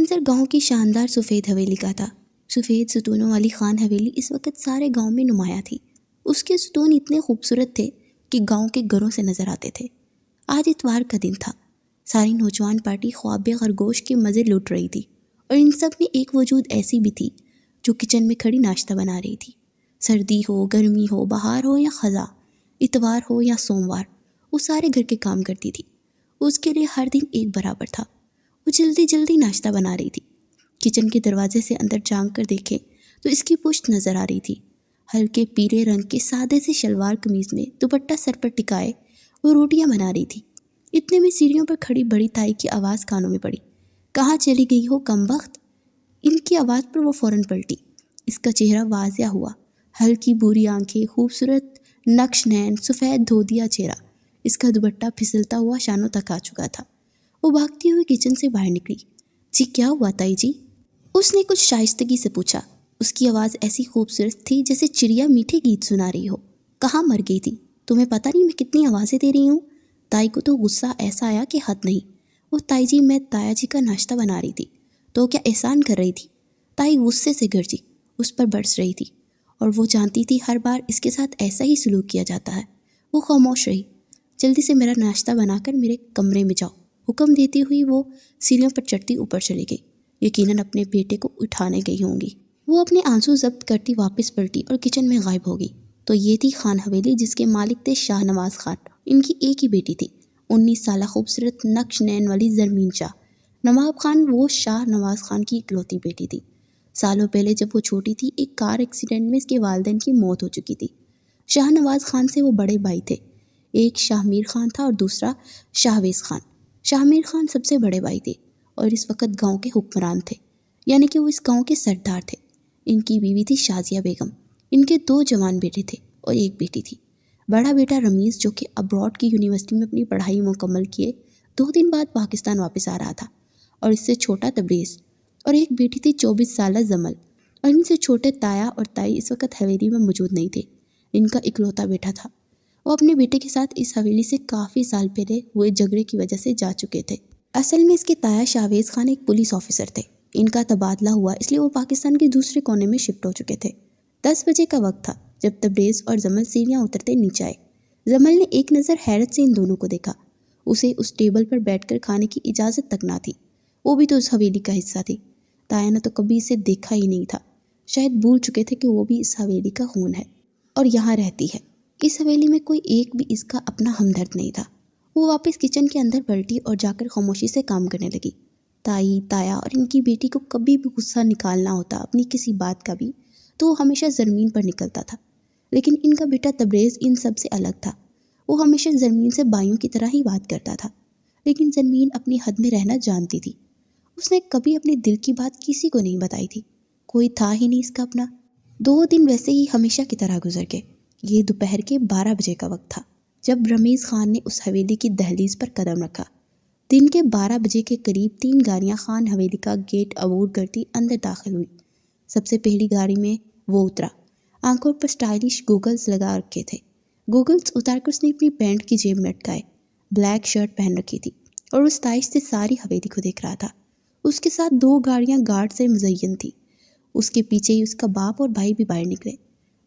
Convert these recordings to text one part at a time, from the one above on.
منظر گاؤں کی شاندار سفید حویلی کا تھا۔ سفید ستونوں والی خان حویلی اس وقت سارے گاؤں میں نمایاں تھی۔ اس کے ستون اتنے خوبصورت تھے کہ گاؤں کے گھروں سے نظر آتے تھے۔ آج اتوار کا دن تھا۔ ساری نوجوان پارٹی خواب خرگوش کے مزے لوٹ رہی تھی، اور ان سب میں ایک وجود ایسی بھی تھی جو کچن میں کھڑی ناشتہ بنا رہی تھی۔ سردی ہو، گرمی ہو، بہار ہو یا خزاں، اتوار ہو یا سوموار، وہ سارے گھر کے کام کرتی تھی۔ اس کے لیے ہر دن ایک برابر تھا۔ وہ جلدی جلدی ناشتہ بنا رہی تھی۔ کچن کے دروازے سے اندر جھانک کر دیکھے تو اس کی پشت نظر آ رہی تھی۔ ہلکے پیلے رنگ کے سادے سے شلوار قمیض میں دوپٹہ سر پر ٹکائے وہ روٹیاں بنا رہی تھی۔ اتنے میں سیڑھیوں پر کھڑی بڑی تائی کی آواز کانوں میں پڑی، کہاں چلی گئی ہو کم وقت؟ ان کی آواز پر وہ فوراً پلٹی۔ اس کا چہرہ واضح ہوا، ہلکی بوری آنکھیں، خوبصورت نقش نین، سفید دھودیا چہرہ۔ اس کا دوپٹہ پھسلتا ہوا شانوں تک آ چکا تھا۔ وہ بھاگتی ہوئی کچن سے باہر نکلی۔ جی کیا ہوا تائی جی؟ اس نے کچھ شائستگی سے پوچھا۔ اس کی آواز ایسی خوبصورت تھی جیسے چڑیا میٹھے گیت سنا رہی ہو۔ کہاں مر گئی تھی؟ تمہیں پتہ نہیں میں کتنی آوازیں دے رہی ہوں؟ تائی کو تو غصہ ایسا آیا کہ حد نہیں۔ وہ تائی جی میں تایا جی کا ناشتہ بنا رہی تھی، تو کیا احسان کر رہی تھی؟ تائی غصے سے گرجی، اس پر برس رہی تھی، اور وہ جانتی تھی ہر بار اس کے ساتھ ایسا ہی سلوک کیا جاتا ہے۔ وہ خاموش رہی۔ جلدی سے میرا ناشتہ بنا کر میرے کمرے میں جاؤ، حکم دیتی ہوئی وہ سیڑھیوں پر چڑھتی اوپر چلی گئی۔ یقیناً اپنے بیٹے کو اٹھانے گئی ہوں گی۔ وہ اپنے آنسو ضبط کرتی واپس پلٹی اور کچن میں غائب ہو گئی۔ تو یہ تھی خان حویلی جس کے مالک تھے شاہ نواز خان۔ ان کی ایک ہی بیٹی تھی، 19 سالہ خوبصورت نقش نین والی زرمین شاہ۔ نواب خان وہ شاہ نواز خان کی اکلوتی بیٹی تھی۔ سالوں پہلے جب وہ چھوٹی تھی، ایک کار ایکسیڈنٹ میں اس کے والدین کی موت ہو چکی تھی۔ شاہ نواز خان سے وہ بڑے بھائی تھے، ایک شاہ میر خان تھا اور دوسرا شاہویز خان۔ شاہ میر خان سب سے بڑے بھائی تھے اور اس وقت گاؤں کے حکمران تھے، یعنی کہ وہ اس گاؤں کے سردار تھے۔ ان کی بیوی تھی شازیہ بیگم۔ ان کے 2 جوان بیٹے تھے اور ایک بیٹی تھی۔ بڑا بیٹا رمیز جو کہ ابراڈ کی یونیورسٹی میں اپنی پڑھائی مکمل کیے 2 دن بعد پاکستان واپس آ رہا تھا، اور اس سے چھوٹا تبریز، اور ایک بیٹی تھی 24 سالہ زمل، اور ان سے چھوٹے تایا اور تائی اس وقت حویلی میں موجود نہیں تھے۔ ان کا اکلوتا بیٹا تھا۔ وہ اپنے بیٹے کے ساتھ اس حویلی سے کافی سال پہلے ہوئے جھگڑے کی وجہ سے جا چکے تھے۔ اصل میں اس کے تایا شاہویز خان ایک پولیس آفیسر تھے۔ ان کا تبادلہ ہوا، اس لیے وہ پاکستان کے دوسرے کونے میں شفٹ ہو چکے تھے۔ 10 بجے کا وقت تھا جب تبریز اور زمل سیڑھیاں اترتے نیچے آئے۔ زمل نے ایک نظر حیرت سے ان دونوں کو دیکھا۔ اسے اس ٹیبل پر بیٹھ کر کھانے کی اجازت تک نہ تھی۔ وہ بھی تو اس حویلی کا حصہ تھی۔ تایا نے تو کبھی اسے دیکھا ہی نہیں تھا، شاید بھول چکے تھے کہ وہ بھی اس حویلی کا خون ہے اور یہاں رہتی ہے۔ اس حویلی میں کوئی ایک بھی اس کا اپنا ہمدرد نہیں تھا۔ وہ واپس کچن کے اندر پلٹی اور جا کر خاموشی سے کام کرنے لگی۔ تائی، تایا اور ان کی بیٹی کو کبھی بھی غصہ نکالنا ہوتا اپنی کسی بات کا بھی تو وہ ہمیشہ زرمین پر نکلتا تھا، لیکن ان کا بیٹا تبریز ان سب سے الگ تھا۔ وہ ہمیشہ زرمین سے بھائیوں کی طرح ہی بات کرتا تھا، لیکن زرمین اپنی حد میں رہنا جانتی تھی۔ اس نے کبھی اپنے دل کی بات کسی کو نہیں بتائی تھی، کوئی تھا ہی نہیں اس کا اپنا۔ 2 دن ویسے ہی ہمیشہ کی طرح گزر گئے۔ یہ دوپہر کے 12 بجے کا وقت تھا جب رمیز خان نے اس حویلی کی دہلیز پر قدم رکھا۔ دن کے 12 بجے کے قریب 3 گاڑیاں خان حویلی کا گیٹ عبور کرتی اندر داخل ہوئی۔ سب سے پہلی گاڑی میں وہ اترا۔ آنکھوں پر سٹائلش گوگلز لگا رکھے تھے۔ گوگلز اتار کر اس نے اپنی پینٹ کی جیب میں لٹکائے۔ بلیک شرٹ پہن رکھی تھی اور اس تائش سے ساری حویلی کو دیکھ رہا تھا۔ اس کے ساتھ 2 گاڑیاں گارڈ سے مزین تھی۔ اس کے پیچھے ہی اس کا باپ اور بھائی بھی باہر نکلے۔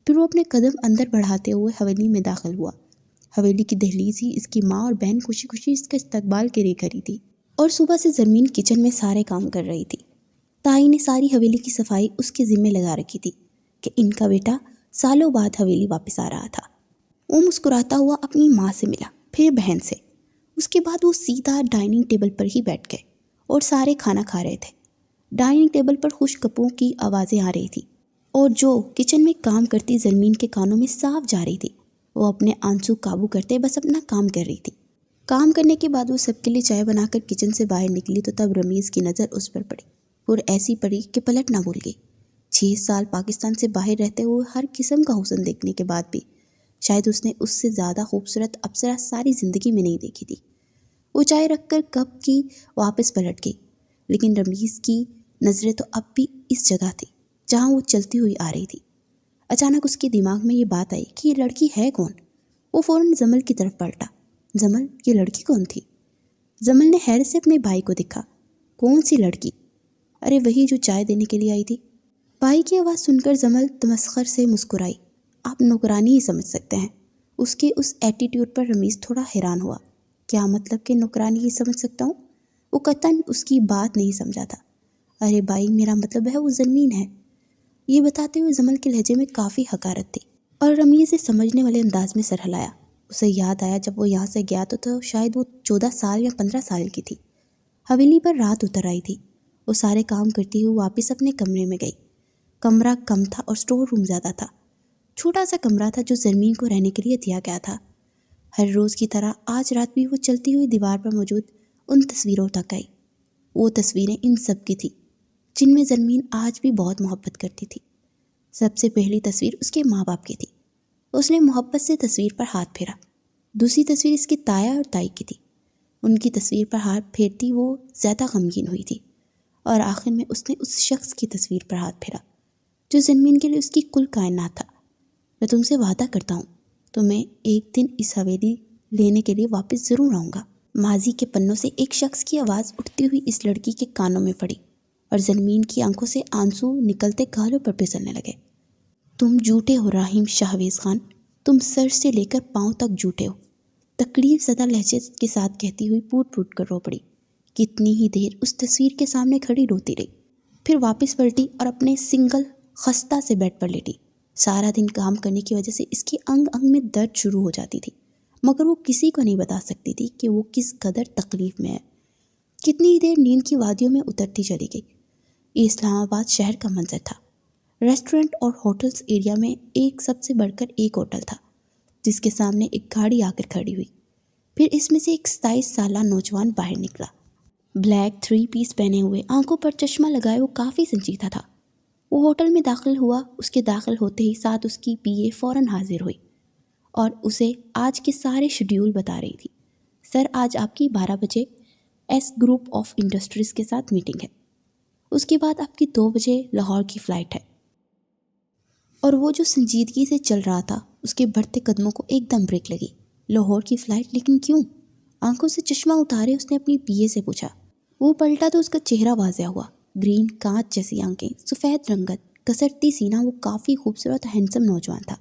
پھر وہ اپنے قدم اندر بڑھاتے ہوئے حویلی میں داخل ہوا۔ حویلی کی دہلیز ہی اس کی ماں اور بہن خوشی خوشی اس کا استقبال کے لیے کری تھی، اور صبح سے زرمین کچن میں سارے کام کر رہی تھی۔ تائی نے ساری حویلی کی صفائی اس کے ذمہ لگا رکھی تھی کہ ان کا بیٹا سالوں بعد حویلی واپس آ رہا تھا۔ وہ مسکراتا ہوا اپنی ماں سے ملا، پھر بہن سے۔ اس کے بعد وہ سیدھا ڈائننگ ٹیبل پر ہی بیٹھ گئے اور سارے کھانا کھا رہے تھے۔ ڈائننگ ٹیبل پر خشک کپوں کی آوازیں آ رہی تھی، اور جو کچن میں کام کرتی زرمین کے کانوں میں صاف جا رہی تھی۔ وہ اپنے آنسو قابو کرتے بس اپنا کام کر رہی تھی۔ کام کرنے کے بعد وہ سب کے لیے چائے بنا کر کچن سے باہر نکلی تو تب رمیز کی نظر اس پر پڑی، اور ایسی پڑی کہ پلٹ نہ بھول گئی۔ 6 سال پاکستان سے باہر رہتے ہوئے ہر قسم کا حسن دیکھنے کے بعد بھی شاید اس نے اس سے زیادہ خوبصورت اپسرا ساری زندگی میں نہیں دیکھی تھی۔ وہ چائے رکھ کر کپ کی واپس پلٹ گئی، لیکن رمیز کی نظریں تو اب بھی اس جگہ تھی جہاں وہ چلتی ہوئی آ رہی تھی۔ اچانک اس کے دماغ میں یہ بات آئی کہ یہ لڑکی ہے کون؟ وہ فوراً زمل کی طرف پلٹا۔ زمل، یہ لڑکی کون تھی؟ زمل نے حیرت سے اپنے بھائی کو دیکھا۔ کون سی لڑکی؟ ارے وہی جو چائے دینے کے لیے آئی تھی۔ بھائی کی آواز سن کر جمل تمسخر سے مسکرائی۔ آپ نوکرانی ہی سمجھ سکتے ہیں۔ اس کے اس ایٹیٹیوڈ پر رمیز تھوڑا حیران ہوا۔ کیا مطلب کہ نوکرانی ہی سمجھ سکتا ہوں؟ وہ قطعاً اس کی بات نہیں سمجھا تھا۔ ارے بھائی میرا مطلب ہے وہ زمین ہے۔ یہ بتاتے ہوئے جمل کے لہجے میں کافی حقارت تھی اور رمیز نے سمجھنے والے انداز میں سر ہلایا۔ اسے یاد آیا جب وہ یہاں سے گیا تو شاید وہ 14 سال یا 15 سال کی تھی۔ حویلی پر رات اتر آئی تھی۔ وہ سارے کام کرتی ہوئی واپس اپنے کمرے میں گئی۔ کمرہ کم تھا اور اسٹور روم زیادہ تھا۔ چھوٹا سا کمرہ تھا جو زمین کو رہنے کے لیے دیا گیا تھا۔ ہر روز کی طرح آج رات بھی وہ چلتی ہوئی دیوار پر موجود ان تصویروں تک آئی۔ وہ تصویریں ان سب کی تھیں جن میں زمین آج بھی بہت محبت کرتی تھی۔ سب سے پہلی تصویر اس کے ماں باپ کی تھی۔ اس نے محبت سے تصویر پر ہاتھ پھیرا۔ دوسری تصویر اس کے تایا اور تائی کی تھی۔ ان کی تصویر پر ہاتھ پھیرتی وہ زیادہ غمگین ہوئی تھی اور آخر میں اس نے اس شخص کی تصویر پر ہاتھ پھیرا جو زمین کے لیے اس کی کل کائنات تھا۔ میں تم سے وعدہ کرتا ہوں تو میں ایک دن اس حویلی لینے کے لیے واپس ضرور آؤں گا۔ ماضی کے پنوں سے ایک شخص کی آواز اٹھتی ہوئی اس لڑکی کے کانوں میں پڑی اور زمین کی آنکھوں سے آنسو نکلتے گالوں پر پھسلنے لگے۔ تم جھوٹے ہو رحیم شاہویز خان، تم سر سے لے کر پاؤں تک جھوٹے ہو، تکلیف زدہ لہجے کے ساتھ کہتی ہوئی پوٹ پوٹ کر رو پڑی۔ کتنی ہی دیر اس تصویر کے سامنے کھڑی روتی رہی، پھر واپس پلٹی اور اپنے سنگل خستہ سے بیڈ پر لیٹی۔ سارا دن کام کرنے کی وجہ سے اس کی انگ انگ میں درد شروع ہو جاتی تھی، مگر وہ کسی کو نہیں بتا سکتی تھی کہ وہ کس قدر تکلیف میں ہے۔ کتنی ہی دیر نیند کی وادیوں میں اترتی چلی گئی۔ یہ اسلام آباد شہر کا منظر تھا۔ ریسٹورنٹ اور ہوٹلز ایریا میں ایک سب سے بڑھ کر ایک ہوٹل تھا جس کے سامنے ایک گاڑی آ کر کھڑی ہوئی۔ پھر اس میں سے ایک 27 سالہ نوجوان باہر نکلا۔ بلیک 3 پیس پہنے ہوئے، آنکھوں پر چشمہ لگائے وہ کافی سنجیدہ تھا۔ وہ ہوٹل میں داخل ہوا۔ اس کے داخل ہوتے ہی ساتھ اس کی پی اے فوراً حاضر ہوئی اور اسے آج کے سارے شیڈیول بتا رہی تھی۔ سر آج آپ کی 12 بجے ایس گروپ آف انڈسٹریز کے ساتھ میٹنگ ہے۔ اس کے بعد آپ کی 2 بجے لاہور کی فلائٹ ہے۔ اور وہ جو سنجیدگی سے چل رہا تھا اس کے بڑھتے قدموں کو ایک دم بریک لگی۔ لاہور کی فلائٹ؟ لیکن کیوں؟ آنکھوں سے چشمہ اتارے اس نے اپنی پی اے سے پوچھا۔ وہ پلٹا تو اس کا چہرہ واضح ہوا۔ گرین کانچ جیسی آنکھیں، سفید رنگت، کسرتی سینہ، وہ کافی خوبصورت ہینڈسم نوجوان تھا۔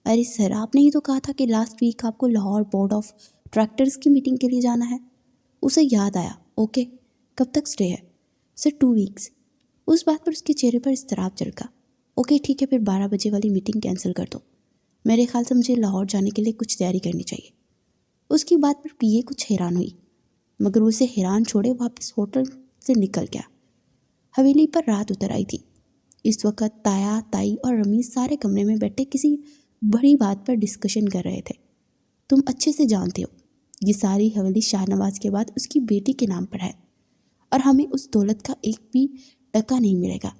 ارے سر آپ نے ہی تو کہا تھا کہ لاسٹ ویک آپ کو لاہور بورڈ آف ڈائریکٹرز کی میٹنگ کے لیے جانا ہے۔ اسے یاد آیا۔ اوکے، کب تک سٹے ہے؟ سر 2 ویکس۔ اس بات پر اس کے چہرے پر اضطراب جھلکا۔ اوکے ٹھیک ہے، پھر 12 بجے والی میٹنگ کینسل کر دو۔ میرے خیال سے مجھے لاہور جانے کے لیے کچھ تیاری کرنی چاہیے۔ اس کی بات پر پی اے کچھ حیران ہوئی، مگر وہ اسے حیران چھوڑے واپس ہوٹل سے نکل گیا۔ حویلی پر رات اتر آئی تھی۔ اس وقت تایا، تائی اور رمیز سارے کمرے میں بیٹھے کسی بڑی بات پر ڈسکشن کر رہے تھے۔ تم اچھے سے جانتے ہو یہ ساری حویلی شاہ نواز کے بعد اس کی بیٹی کے نام پر ہے اور ہمیں اس دولت کا ایک بھی ٹکا نہیں ملے گا۔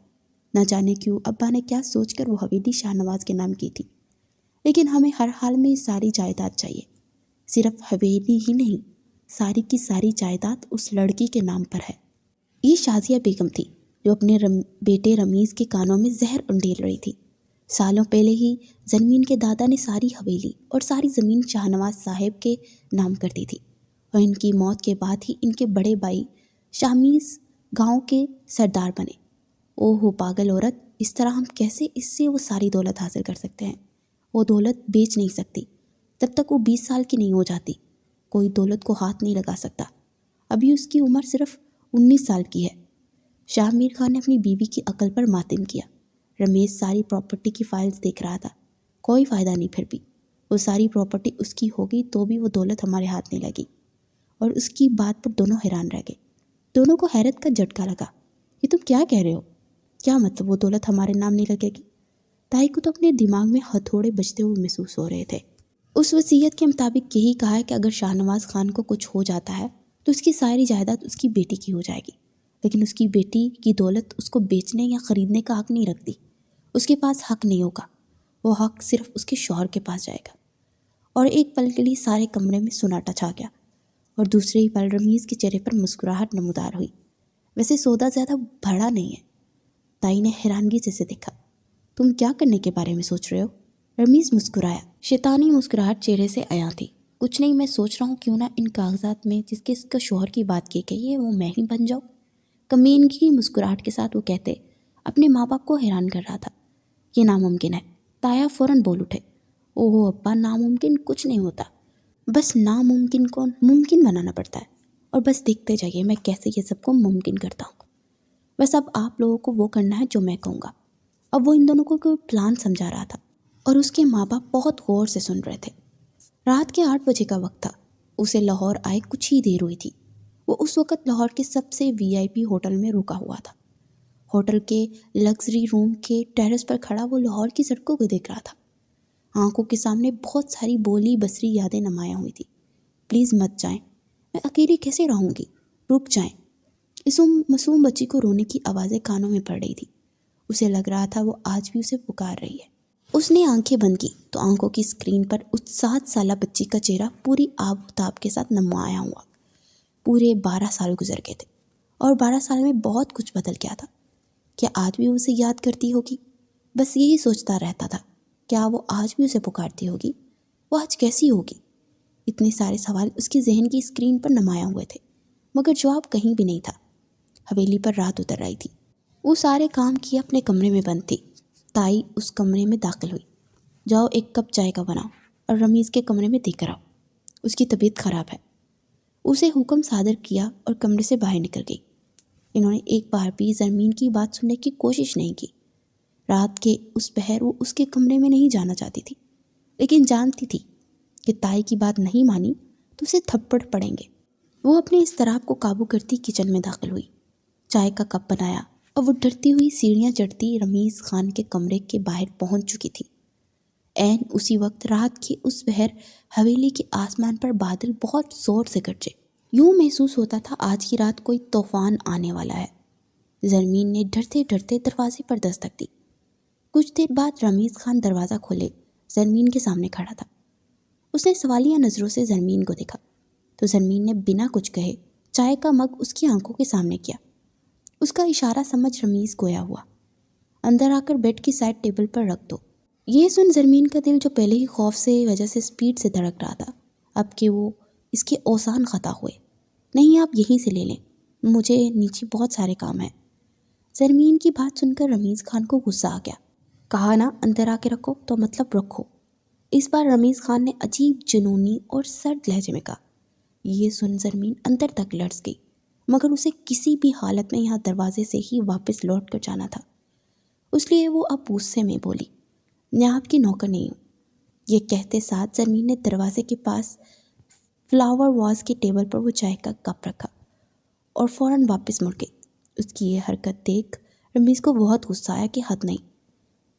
نہ جانے کیوں ابا نے کیا سوچ کر وہ حویلی شاہ نواز کے نام کی تھی، لیکن ہمیں ہر حال میں یہ ساری جائیداد چاہیے۔ صرف حویلی ہی نہیں، ساری کی ساری جائیداد اس لڑکی کے نام پر ہے۔ یہ شازیہ بیگم تھی جو اپنے بیٹے رمیز کے کانوں میں زہر انڈیل رہی تھی۔ سالوں پہلے ہی زمین کے دادا نے ساری حویلی اور ساری زمین شاہ نواز صاحب کے نام کر دی تھی اور ان کی موت کے بعد ہی ان کے بڑے بھائی شامیز گاؤں کے سردار بنے۔ اوہ ہو پاگل عورت، اس طرح ہم کیسے اس سے وہ ساری دولت حاصل کر سکتے ہیں؟ وہ دولت بیچ نہیں سکتی جب تک وہ 20 سال کی نہیں ہو جاتی۔ کوئی دولت کو ہاتھ نہیں لگا سکتا۔ ابھی اس کی عمر صرف 19 سال کی ہے۔ شاہ میر خان نے اپنی بیوی کی عقل پر ماتم کیا۔ رمیش ساری پراپرٹی کی فائلز دیکھ رہا تھا۔ کوئی فائدہ نہیں، پھر بھی وہ ساری پراپرٹی اس کی ہوگی تو بھی وہ دولت ہمارے ہاتھ نہیں لگی۔ اور اس کی بات پر دونوں حیران رہ گئے۔ دونوں کو حیرت کا جھٹکا لگا۔ یہ تم کیا کہہ رہے ہو؟ کیا مطلب وہ دولت ہمارے نام نہیں لگے گی؟ تائی کو تو اپنے دماغ میں ہتھوڑے بجتے ہوئے محسوس ہو رہے تھے۔ اس وصیت کے مطابق یہی کہا ہے کہ اگر شاہ نواز خان کو کچھ ہو جاتا ہے تو اس کی ساری جائیداد اس کی بیٹی کی ہو جائے گی، لیکن اس کی بیٹی کی دولت اس کو بیچنے یا خریدنے کا حق نہیں رکھتی۔ اس کے پاس حق نہیں ہوگا، وہ حق صرف اس کے شوہر کے پاس جائے گا۔ اور ایک پل کے لیے سارے کمرے میں سناٹا چھا گیا اور دوسرے ہی پل رمیز کے چہرے پر مسکراہٹ نمودار ہوئی۔ ویسے سودا زیادہ بڑا نہیں ہے۔ تائی نے حیرانگی سے دیکھا۔ تم کیا کرنے کے بارے میں سوچ رہے ہو؟ رمیز مسکرایا۔ شیطانی مسکراہٹ چہرے سے عیاں تھی۔ کچھ نہیں، میں سوچ رہا ہوں کیوں نہ ان کاغذات میں جس کے اس کا شوہر کی بات کی گئی ہے وہ میں ہی بن جاؤں۔ کمینگی کی مسکراہٹ کے ساتھ وہ کہتے اپنے ماں باپ کو حیران کر رہا تھا۔ یہ ناممکن ہے۔ تایا فوراً بول اٹھے، اوہ ابا، ناممکن کچھ نہیں ہوتا، بس ناممکن کو ممکن بنانا پڑتا ہے، اور بس دیکھتے جائیے میں کیسے یہ سب کو ممکن کرتا ہوں۔ بس اب آپ لوگوں کو وہ کرنا ہے جو میں کہوں گا۔ اب وہ ان دونوں کو کوئی پلان سمجھا رہا تھا اور اس کے ماں باپ بہت غور سے سن رہے تھے۔ رات کے 8 بجے کا وقت تھا۔ اسے لاہور آئے کچھ ہی دیر ہوئی تھی۔ وہ اس وقت لاہور کے سب سے VIP ہوٹل میں رکا ہوا تھا۔ ہوٹل کے لگژری روم کے ٹیرس پر کھڑا وہ لاہور کی سڑکوں کو دیکھ رہا تھا۔ آنکھوں کے سامنے بہت ساری بولی بسری یادیں نمایاں ہوئی تھی۔ پلیز مت جائیں، میں اکیلی کیسے رہوں گی، رک جائیں۔ اس معصوم بچی کو رونے کی آوازیں کانوں میں پڑ رہی تھی۔ اسے لگ رہا تھا وہ آج بھی اسے پکار رہی ہے۔ اس نے آنکھیں بند کی تو آنکھوں کی اسکرین پر اس 7 سالہ بچی کا چہرہ پوری آب و تاب کے ساتھ نمایاں ہوا۔ پورے 12 سال گزر گئے تھے اور 12 سال میں بہت کچھ بدل گیا تھا۔ کیا آج بھی اسے یاد کرتی ہوگی؟ بس یہی سوچتا رہتا تھا، کیا وہ آج بھی اسے پکارتی ہوگی؟ وہ آج کیسی ہوگی؟ اتنے سارے سوال اس کی ذہن کی اسکرین پر نمایاں ہوئے تھے، مگر جواب کہیں بھی نہیں تھا۔ حویلی پر رات اتر رہی تھی۔ وہ سارے کام کیے اپنے کمرے میں بند تھی۔ تائی اس کمرے میں داخل ہوئی۔ جاؤ 1 کپ چائے کا بناؤ اور رمیز کے کمرے میں دے کر آؤ، اس کی طبیعت خراب ہے۔ اسے حکم صادر کیا اور کمرے سے باہر نکل گئی۔ انہوں نے ایک بار بھی زرمین کی بات سننے کی کوشش نہیں کی۔ رات کے اس پہر وہ اس کے کمرے میں نہیں جانا چاہتی تھی، لیکن جانتی تھی کہ تائی کی بات نہیں مانی تو اسے تھپڑ پڑیں گے۔ وہ اپنے اضطراب کو قابو کرتی کچن میں داخل ہوئی۔ چائے کا کپ بنایا اور وہ ڈرتی ہوئی سیڑھیاں چڑھتی رمیز خان کے کمرے کے باہر پہنچ چکی تھی۔ عین اسی وقت رات کی اس پہر حویلی کے آسمان پر بادل بہت زور سے گرجے۔ یوں محسوس ہوتا تھا آج کی رات کوئی طوفان آنے والا ہے۔ زرمین نے ڈرتے ڈرتے دروازے پر دستک دی۔ کچھ دیر بعد رمیز خان دروازہ کھولے زرمین کے سامنے کھڑا تھا۔ اس نے سوالیہ نظروں سے زرمین کو دیکھا تو زرمین نے بنا کچھ کہے چائے کا مگ اس کی آنکھوں کے سامنے کیا۔ اس کا اشارہ سمجھ رمیز گویا ہوا، اندر آ کر بیڈ کی سائڈ ٹیبل پر رکھ دو۔ یہ سن زرمین کا دل جو پہلے ہی خوف سے وجہ سے سپیڈ سے دھڑک رہا تھا، اب کہ وہ اس کے اوزان خطا ہوئے۔ نہیں، آپ یہیں سے لے لیں، مجھے نیچے بہت سارے کام ہیں۔ زرمین کی بات سن کر رمیز خان کو غصہ آ گیا۔ کہا نا اندر آ کے رکھو تو مطلب رکھو۔ اس بار رمیز خان نے عجیب جنونی اور سرد لہجے میں کہا۔ یہ سن زرمین اندر تک لرز گئی، مگر اسے کسی بھی حالت میں یہاں دروازے سے ہی واپس لوٹ کر جانا تھا، اس لیے وہ اب غصے میں بولی، میں آپ کی نوکر نہیں ہوں۔ یہ کہتے ساتھ زرمین نے دروازے کے پاس فلاور واز کی ٹیبل پر وہ چائے کا کپ رکھا اور فوراً واپس مڑ گئی۔ اس کی یہ حرکت دیکھ رمیز کو بہت غصہ آیا کہ حد نہیں۔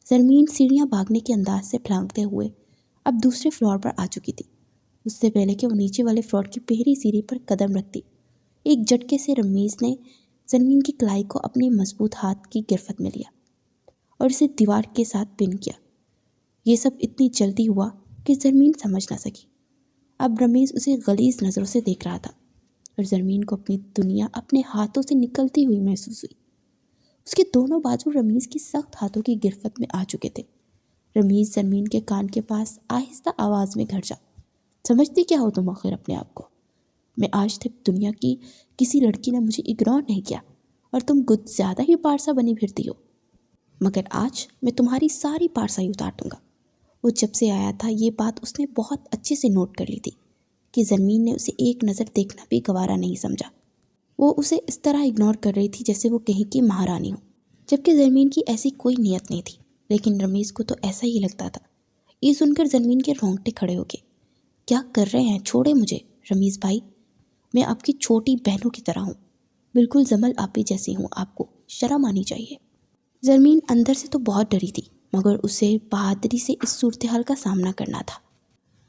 زرمین سیڑھیاں بھاگنے کے انداز سے پھلانگتے ہوئے اب دوسرے فلور پر آ چکی تھی۔ اس سے پہلے کہ وہ نیچے والے فلور کی پہلی سیڑھی پر قدم رکھتی، ایک جھٹکے سے رمیز نے زرمین کی کلائی کو اپنے مضبوط ہاتھ کی گرفت میں لیا اور اسے دیوار کے ساتھ پن کیا۔ یہ سب اتنی جلدی ہوا کہ زرمین سمجھ نہ سکی۔ اب رمیز اسے غلیظ نظروں سے دیکھ رہا تھا اور زرمین کو اپنی دنیا اپنے ہاتھوں سے نکلتی ہوئی محسوس ہوئی۔ اس کے دونوں بازو رمیز کی سخت ہاتھوں کی گرفت میں آ چکے تھے۔ رمیز زرمین کے کان کے پاس آہستہ آواز میں گھرجا، سمجھتی کیا ہو تم آخر اپنے آپ کو؟ میں آج تک دنیا کی کسی لڑکی نے مجھے اگنور نہیں کیا اور تم کچھ زیادہ ہی پارسا بنی پھرتی ہو، مگر آج میں تمہاری ساری پارسائی اتار دوں گا۔ وہ جب سے آیا تھا یہ بات اس نے بہت اچھے سے نوٹ کر لی تھی کہ زرمین نے اسے ایک نظر دیکھنا بھی گوارا نہیں سمجھا۔ وہ اسے اس طرح اگنور کر رہی تھی جیسے وہ کہیں کی مہارانی ہو، جبکہ زرمین کی ایسی کوئی نیت نہیں تھی، لیکن رمیز کو تو ایسا ہی لگتا تھا۔ یہ سن کر زرمین کے رونگٹے کھڑے ہو گئے۔ کیا کر رہے ہیں؟ چھوڑے مجھے رمیز بھائی، میں آپ کی چھوٹی بہنوں کی طرح ہوں، بالکل زمل آپی جیسی ہوں، آپ کو شرم آنی چاہیے۔ زرمین اندر سے تو بہت ڈری تھی، مگر اسے بہادری سے اس صورتحال کا سامنا کرنا تھا۔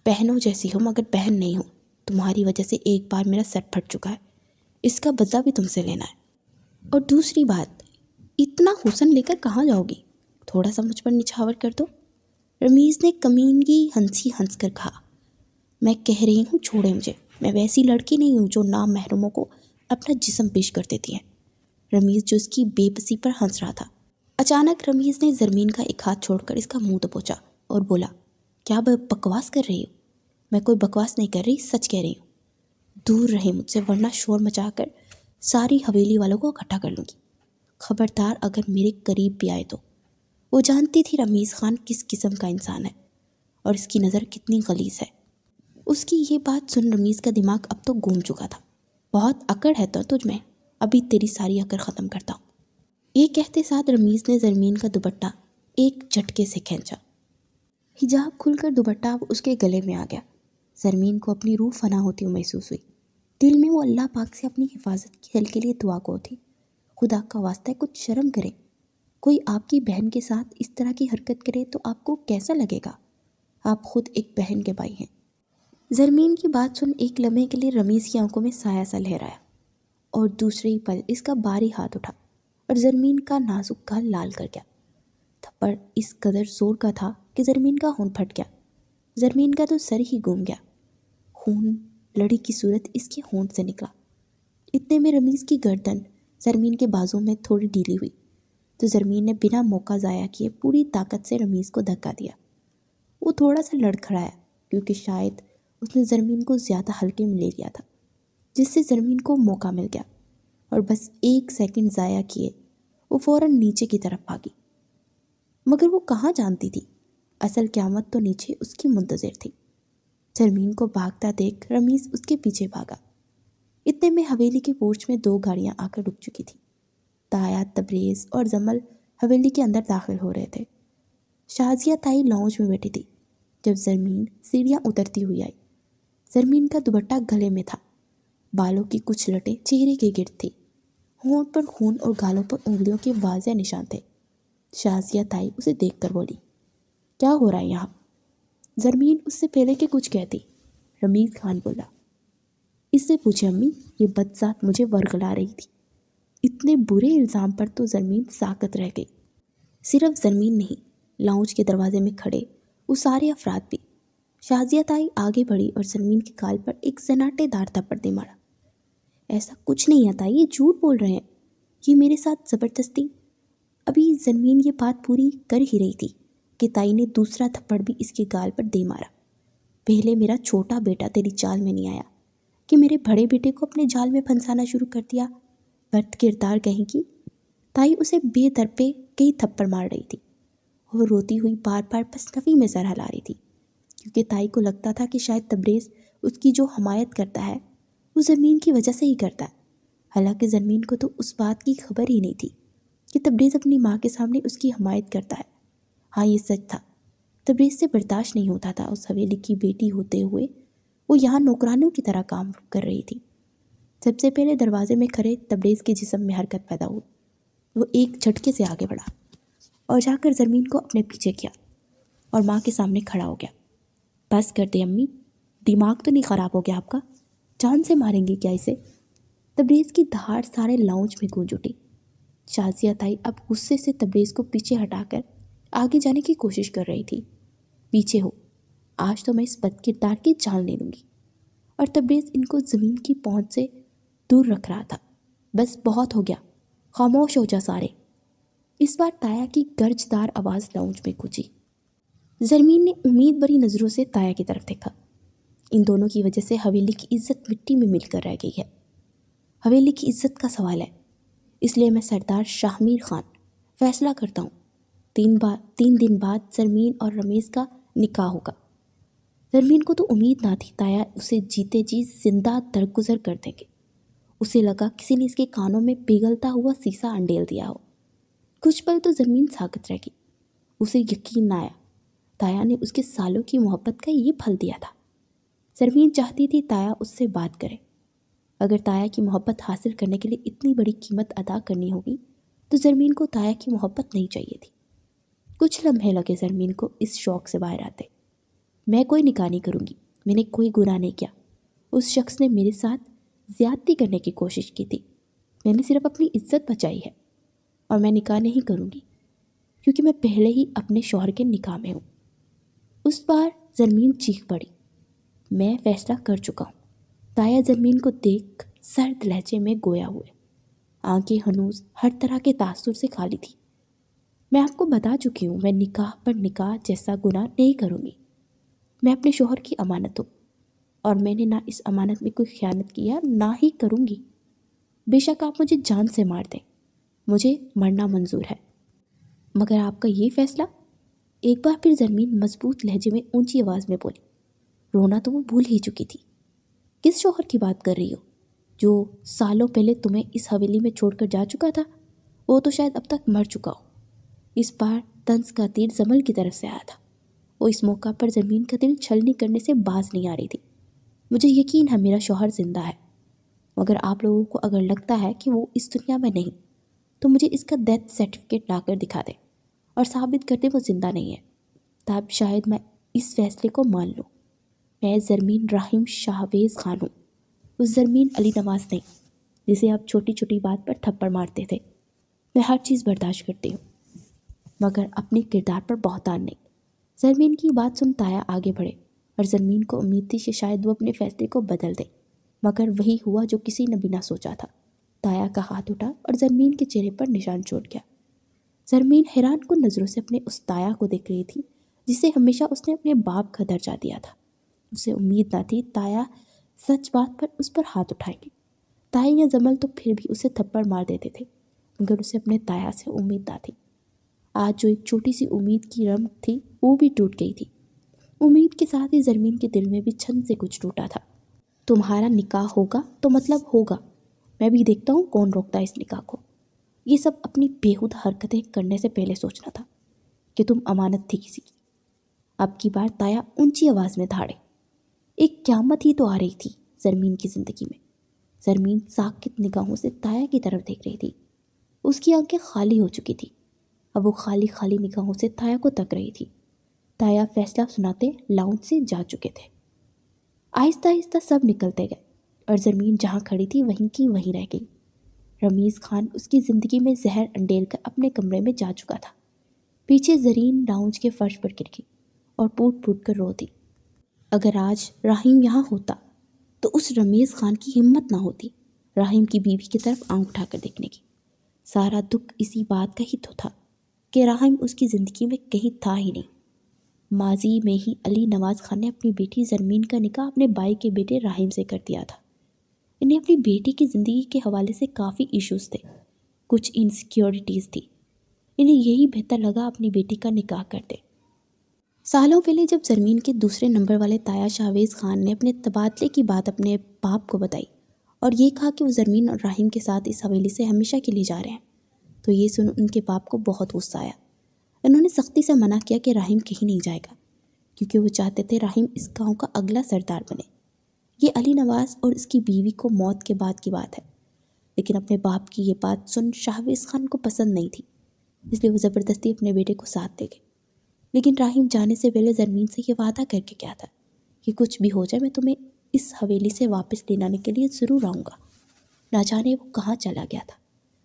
بہنوں جیسی ہو مگر بہن نہیں ہو، تمہاری وجہ سے ایک بار میرا سر پھٹ چکا ہے، اس کا بدلہ بھی تم سے لینا ہے۔ اور دوسری بات، اتنا حسن لے کر کہاں جاؤ گی؟ تھوڑا سا مجھ پر نچھاور کر دو۔ رمیز نے کمینگی ہنسی ہنس کر کہا، میں کہہ رہی ہوں چھوڑے مجھے، میں ویسی لڑکی نہیں ہوں جو نام محرموں کو اپنا جسم پیش کر دیتی ہیں۔ رمیز جو اس کی بے بسی پر ہنس رہا تھا، اچانک رمیز نے زرمین کا ایک ہاتھ چھوڑ کر اس کا منہ دبوچا اور بولا، کیا بکواس کر رہی ہو؟ میں کوئی بکواس نہیں کر رہی، سچ کہہ رہی ہوں۔ دور رہے مجھ سے ورنہ شور مچا کر ساری حویلی والوں کو اکٹھا کر لوں گی، خبردار اگر میرے قریب بھی آئے تو۔ وہ جانتی تھی رمیز خان کس قسم کا انسان ہے اور اس کی نظر کتنی غلیظ ہے۔ اس کی یہ بات سن رمیز کا دماغ اب تو گھوم چکا تھا۔ بہت اکڑ ہے تو تجھ میں، ابھی تیری ساری اکڑ ختم کرتا ہوں۔ یہ کہتے ساتھ رمیز نے زرمین کا دوپٹہ ایک جھٹکے سے کھینچا۔ حجاب کھل کر دوپٹہ اب اس کے گلے میں آ گیا۔ زرمین کو اپنی روح فنا ہوتی محسوس ہوئی۔ دل میں وہ اللہ پاک سے اپنی حفاظت کے لیے دعا کو تھی۔ خدا کا واسطہ ہے کچھ شرم کرے، کوئی آپ کی بہن کے ساتھ اس طرح کی حرکت کرے تو آپ کو کیسا لگے گا؟ آپ خود ایک بہن کے بھائی ہیں۔ زرمین کی بات سن ایک لمحے کے لیے رمیز کی آنکھوں میں سایہ سا لہرایا اور دوسرے ہی پل اس کا بھاری ہاتھ اٹھا اور زرمین کا نازک گال لال کر گیا۔ تھپڑ اس قدر زور کا تھا کہ زرمین کا ہونٹ پھٹ گیا۔ زرمین کا تو سر ہی گھوم گیا۔ خون لڑی کی صورت اس کے ہونٹ سے نکلا۔ اتنے میں رمیز کی گردن زرمین کے بازوں میں تھوڑی ڈھیلی ہوئی تو زرمین نے بنا موقع ضائع کیے پوری طاقت سے رمیز کو دھکا دیا۔ وہ تھوڑا سا لڑکھڑایا کیونکہ شاید اس نے زرمین کو زیادہ ہلکے میں لے لیا تھا، جس سے زرمین کو موقع مل گیا اور بس ایک سیکنڈ ضائع کیے وہ فوراً نیچے کی طرف بھاگی۔ مگر وہ کہاں جانتی تھی اصل قیامت تو نیچے اس کی منتظر تھی۔ زرمین کو بھاگتا دیکھ رمیز اس کے پیچھے بھاگا۔ اتنے میں حویلی کے پورچ میں 2 گاڑیاں آ کر رک چکی تھی۔ تایا، تبریز اور جمل حویلی کے اندر داخل ہو رہے تھے۔ شازیہ تائی لاؤنج میں بیٹھی تھی جب زرمین سیڑھیاں اترتی ہوئی آئی۔ زرمین کا دوپٹہ گلے میں تھا، بالوں کی کچھ لٹیں چہرے کے گرد تھی، ہونٹ پر خون اور گالوں پر انگلیوں کے واضح نشان تھے۔ شازیہ تائی اسے دیکھ کر بولی، کیا ہو رہا ہے یہاں؟ زرمین اس سے پہلے کہ کچھ کہتی، رمیز خان بولا، اس سے پوچھے امی، یہ بدذات مجھے ورغلا رہی تھی۔ اتنے برے الزام پر تو زرمین ساکت رہ گئی۔ صرف زرمین نہیں، لاؤنج کے دروازے میں کھڑے وہ سارے افراد بھی۔ شازیہ تائی آگے بڑھی اور زرمین کے گال پر ایک سناٹے دار تھپڑ دے مارا۔ ایسا کچھ نہیں آتا، یہ جھوٹ بول رہے ہیں، یہ میرے ساتھ زبردستی۔ ابھی زرمین یہ بات پوری کر ہی رہی تھی کہ تائی نے دوسرا تھپڑ بھی اس کے گال پر دے مارا۔ پہلے میرا چھوٹا بیٹا تیری چال میں نہیں آیا کہ میرے بڑے بیٹے کو اپنے جال میں پھنسانا شروع کر دیا، بد کردار کہیں کی۔ تائی اسے بے درپے کئی تھپڑ مار رہی تھی۔ وہ روتی ہوئی بار بار بس نفی میں سر ہلا رہی تھی کیونکہ تائی کو لگتا تھا کہ شاید تبریز اس کی جو حمایت کرتا ہے وہ زرمین کی وجہ سے ہی کرتا ہے۔ حالانکہ زرمین کو تو اس بات کی خبر ہی نہیں تھی کہ تبریز اپنی ماں کے سامنے اس کی حمایت کرتا ہے۔ ہاں، یہ سچ تھا، تبریز سے برداشت نہیں ہوتا تھا اس حویلی کی بیٹی ہوتے ہوئے وہ یہاں نوکرانوں کی طرح کام کر رہی تھی۔ سب سے پہلے دروازے میں کھڑے تبریز کے جسم میں حرکت پیدا ہوئی۔ وہ ایک جھٹکے سے آگے بڑھا اور جا کر زرمین کو اپنے پیچھے کیا اور ماں کے سامنے کھڑا ہو گیا۔ بس کر دے امی، دماغ تو نہیں خراب ہو گیا آپ کا؟ جان سے ماریں گے کیا اسے؟ تبریز کی دھاڑ سارے لاؤنج میں گونج اٹھی۔ شازیہ تائی اب غصے سے تبریز کو پیچھے ہٹا کر آگے جانے کی کوشش کر رہی تھی۔ پیچھے ہو، آج تو میں اس بد کردار کی جان لے لوں گی۔ اور تبریز ان کو زمین کی پہنچ سے دور رکھ رہا تھا۔ بس بہت ہو گیا، خاموش ہو جا سارے۔ اس بار تایا کی گرجدار آواز لاؤنج میں گونجی۔ زرمین نے امید بھری نظروں سے تایا کی طرف دیکھا۔ ان دونوں کی وجہ سے حویلی کی عزت مٹی میں مل کر رہ گئی ہے۔ حویلی کی عزت کا سوال ہے، اس لیے میں سردار شاہ میر خان فیصلہ کرتا ہوں 3 دن بعد زرمین اور رمیز کا نکاح ہوگا۔ زرمین کو تو امید نہ تھی تایا اسے جیتے جی زندہ درگزر کر دیں گے۔ اسے لگا کسی نے اس کے کانوں میں پگھلتا ہوا سیسا انڈیل دیا ہو۔ کچھ پل تو زرمین ساکت رہ گئی۔ اسے یقین نہ آیا تایا نے اس کے سالوں کی محبت کا یہ پھل دیا تھا۔ زرمین چاہتی تھی تایا اس سے بات کرے۔ اگر تایا کی محبت حاصل کرنے کے لیے اتنی بڑی قیمت ادا کرنی ہوگی تو زرمین کو تایا کی محبت نہیں چاہیے تھی۔ کچھ لمحے لگے زرمین کو اس شوق سے باہر آتے۔ میں کوئی نکاح نہیں کروں گی، میں نے کوئی گناہ نہیں کیا۔ اس شخص نے میرے ساتھ زیادتی کرنے کی کوشش کی تھی، میں نے صرف اپنی عزت بچائی ہے، اور میں نکاح نہیں کروں گی کیونکہ میں پہلے ہی اپنے شوہر کے نکاح میں ہوں۔ اس بار زرمین چیخ پڑی، میں فیصلہ کر چکا ہوں۔ تایا زرمین کو دیکھ سرد لہجے میں گویا ہوئے، آنکھیں ہنوز ہر طرح کے تاثر سے خالی تھی۔ میں آپ کو بتا چکی ہوں، میں نکاح پر نکاح جیسا گناہ نہیں کروں گی۔ میں اپنے شوہر کی امانت ہوں اور میں نے نہ اس امانت میں کوئی خیانت کی ہے نہ ہی کروں گی۔ بے شک آپ مجھے جان سے مار دیں، مجھے مرنا منظور ہے، مگر آپ کا یہ فیصلہ؟ ایک بار پھر زرمین مضبوط لہجے میں اونچی آواز میں بولی۔ رونا تو وہ بھول ہی چکی تھی۔ کس شوہر کی بات کر رہی ہو جو سالوں پہلے تمہیں اس حویلی میں چھوڑ کر جا چکا تھا؟ وہ تو شاید اب تک مر چکا ہو۔ اس بار طنز کا تیر زمل کی طرف سے آیا تھا۔ وہ اس موقع پر زمین کا دل چھلنی کرنے سے باز نہیں آ رہی تھی۔ مجھے یقین ہے میرا شوہر زندہ ہے، مگر آپ لوگوں کو اگر لگتا ہے کہ وہ اس دنیا میں نہیں تو مجھے اس کا ڈیتھ سرٹیفکیٹ لا کر دکھا دیں اور ثابت کر دیں وہ زندہ نہیں ہے، تب شاید میں اس فیصلے کو مان لوں۔ میں زرمین راحم شاہویز خان ہوں، اس زرمین علی نواز نہیں جسے آپ چھوٹی چھوٹی بات پر تھپڑ مارتے تھے۔ میں ہر چیز برداشت کرتی ہوں، مگر اپنے کردار پر بہتان نہیں۔ زرمین کی بات سن تایا آگے بڑھے اور زرمین کو امید تھی کہ شاید وہ اپنے فیصلے کو بدل دے، مگر وہی ہوا جو کسی نے بھی نہ سوچا تھا۔ تایا کا ہاتھ اٹھا اور زرمین کے چہرے پر نشان چھوڑ گیا۔ زرمین حیران کن نظروں سے اپنے اس تایا کو دیکھ رہی تھی جسے ہمیشہ اس نے اپنے باپ کا درجہ دیا تھا۔ اسے امید نہ تھی تایا سچ بات پر اس پر ہاتھ اٹھائیں گے۔ تایا یا زمل تو پھر بھی اسے تھپڑ مار دیتے تھے، مگر اسے اپنے تایا سے امید نہ تھی۔ آج جو ایک چھوٹی سی امید کی رمق تھی وہ بھی ٹوٹ گئی تھی۔ امید کے ساتھ ہی زرمین کے دل میں بھی چھن سے کچھ ٹوٹا تھا۔ تمہارا نکاح ہوگا تو مطلب ہوگا، میں بھی دیکھتا ہوں کون روکتا ہے اس نکاح کو۔ یہ سب اپنی بیہودہ حرکتیں کرنے سے پہلے سوچنا تھا کہ تم امانت تھی کسی کی۔ اب کی بار تایا اونچی آواز میں دھاڑے۔ ایک قیامت ہی تو آ رہی تھی زرمین کی زندگی میں۔ زرمین ساکت نگاہوں سے تایا کی طرف دیکھ رہی تھی۔ اس کی آنکھیں خالی ہو چکی تھی، اب وہ خالی خالی نگاہوں سے تایا کو تک رہی تھی۔ تایا فیصلہ سناتے لاؤنج سے جا چکے تھے۔ آہستہ آہستہ سب نکلتے گئے اور زرمین جہاں کھڑی تھی وہیں کی وہیں رہ گئی۔ رمیز خان اس کی زندگی میں زہر انڈیل کر اپنے کمرے میں جا چکا تھا۔ پیچھے زرین لاؤنج کے فرش پر گر گئی اور پوٹ پوٹ کر رو دی۔ اگر آج راحیم یہاں ہوتا تو اس رمیز خان کی ہمت نہ ہوتی راحیم کی بیوی کی طرف آنکھ اٹھا کر دیکھنے کی۔ سارا دکھ اسی بات کا ہی تو تھا کہ راحیم اس کی زندگی میں کہیں تھا ہی نہیں۔ ماضی میں ہی علی نواز خان نے اپنی بیٹی زرمین کا نکاح اپنے بھائی کے بیٹے راحیم سے کر دیا تھا۔ انہیں اپنی بیٹی کی زندگی کے حوالے سے کافی ایشوز تھے، کچھ انسیکیورٹیز تھی۔ انہیں یہی بہتر لگا اپنی بیٹی کا نکاح کر دے۔ سالوں پہلے جب زرمین کے دوسرے نمبر والے تایا شاہویز خان نے اپنے تبادلے کی بات اپنے باپ کو بتائی اور یہ کہا کہ وہ زرمین اور راحیم کے ساتھ اس حویلی سے ہمیشہ کے لیے جا رہے ہیں، تو یہ سن ان کے باپ کو بہت غصہ آیا۔ انہوں نے سختی سے منع کیا کہ راحیم کہیں نہیں جائے گا، کیونکہ وہ چاہتے تھے راحیم اس گاؤں کا اگلا سردار بنے۔ یہ علی نواز اور اس کی بیوی کو موت کے بعد کی بات ہے، لیکن اپنے باپ کی یہ بات سن شاہویز خان کو پسند نہیں تھی، اس لیے وہ زبردستی اپنے بیٹے کو ساتھ دے گئے۔ لیکن راحیم جانے سے پہلے زرمین سے یہ وعدہ کر کے کیا تھا کہ کچھ بھی ہو جائے میں تمہیں اس حویلی سے واپس لینے آنے کے لیے ضرور آؤں گا۔ نہ جانے وہ کہاں چلا گیا تھا،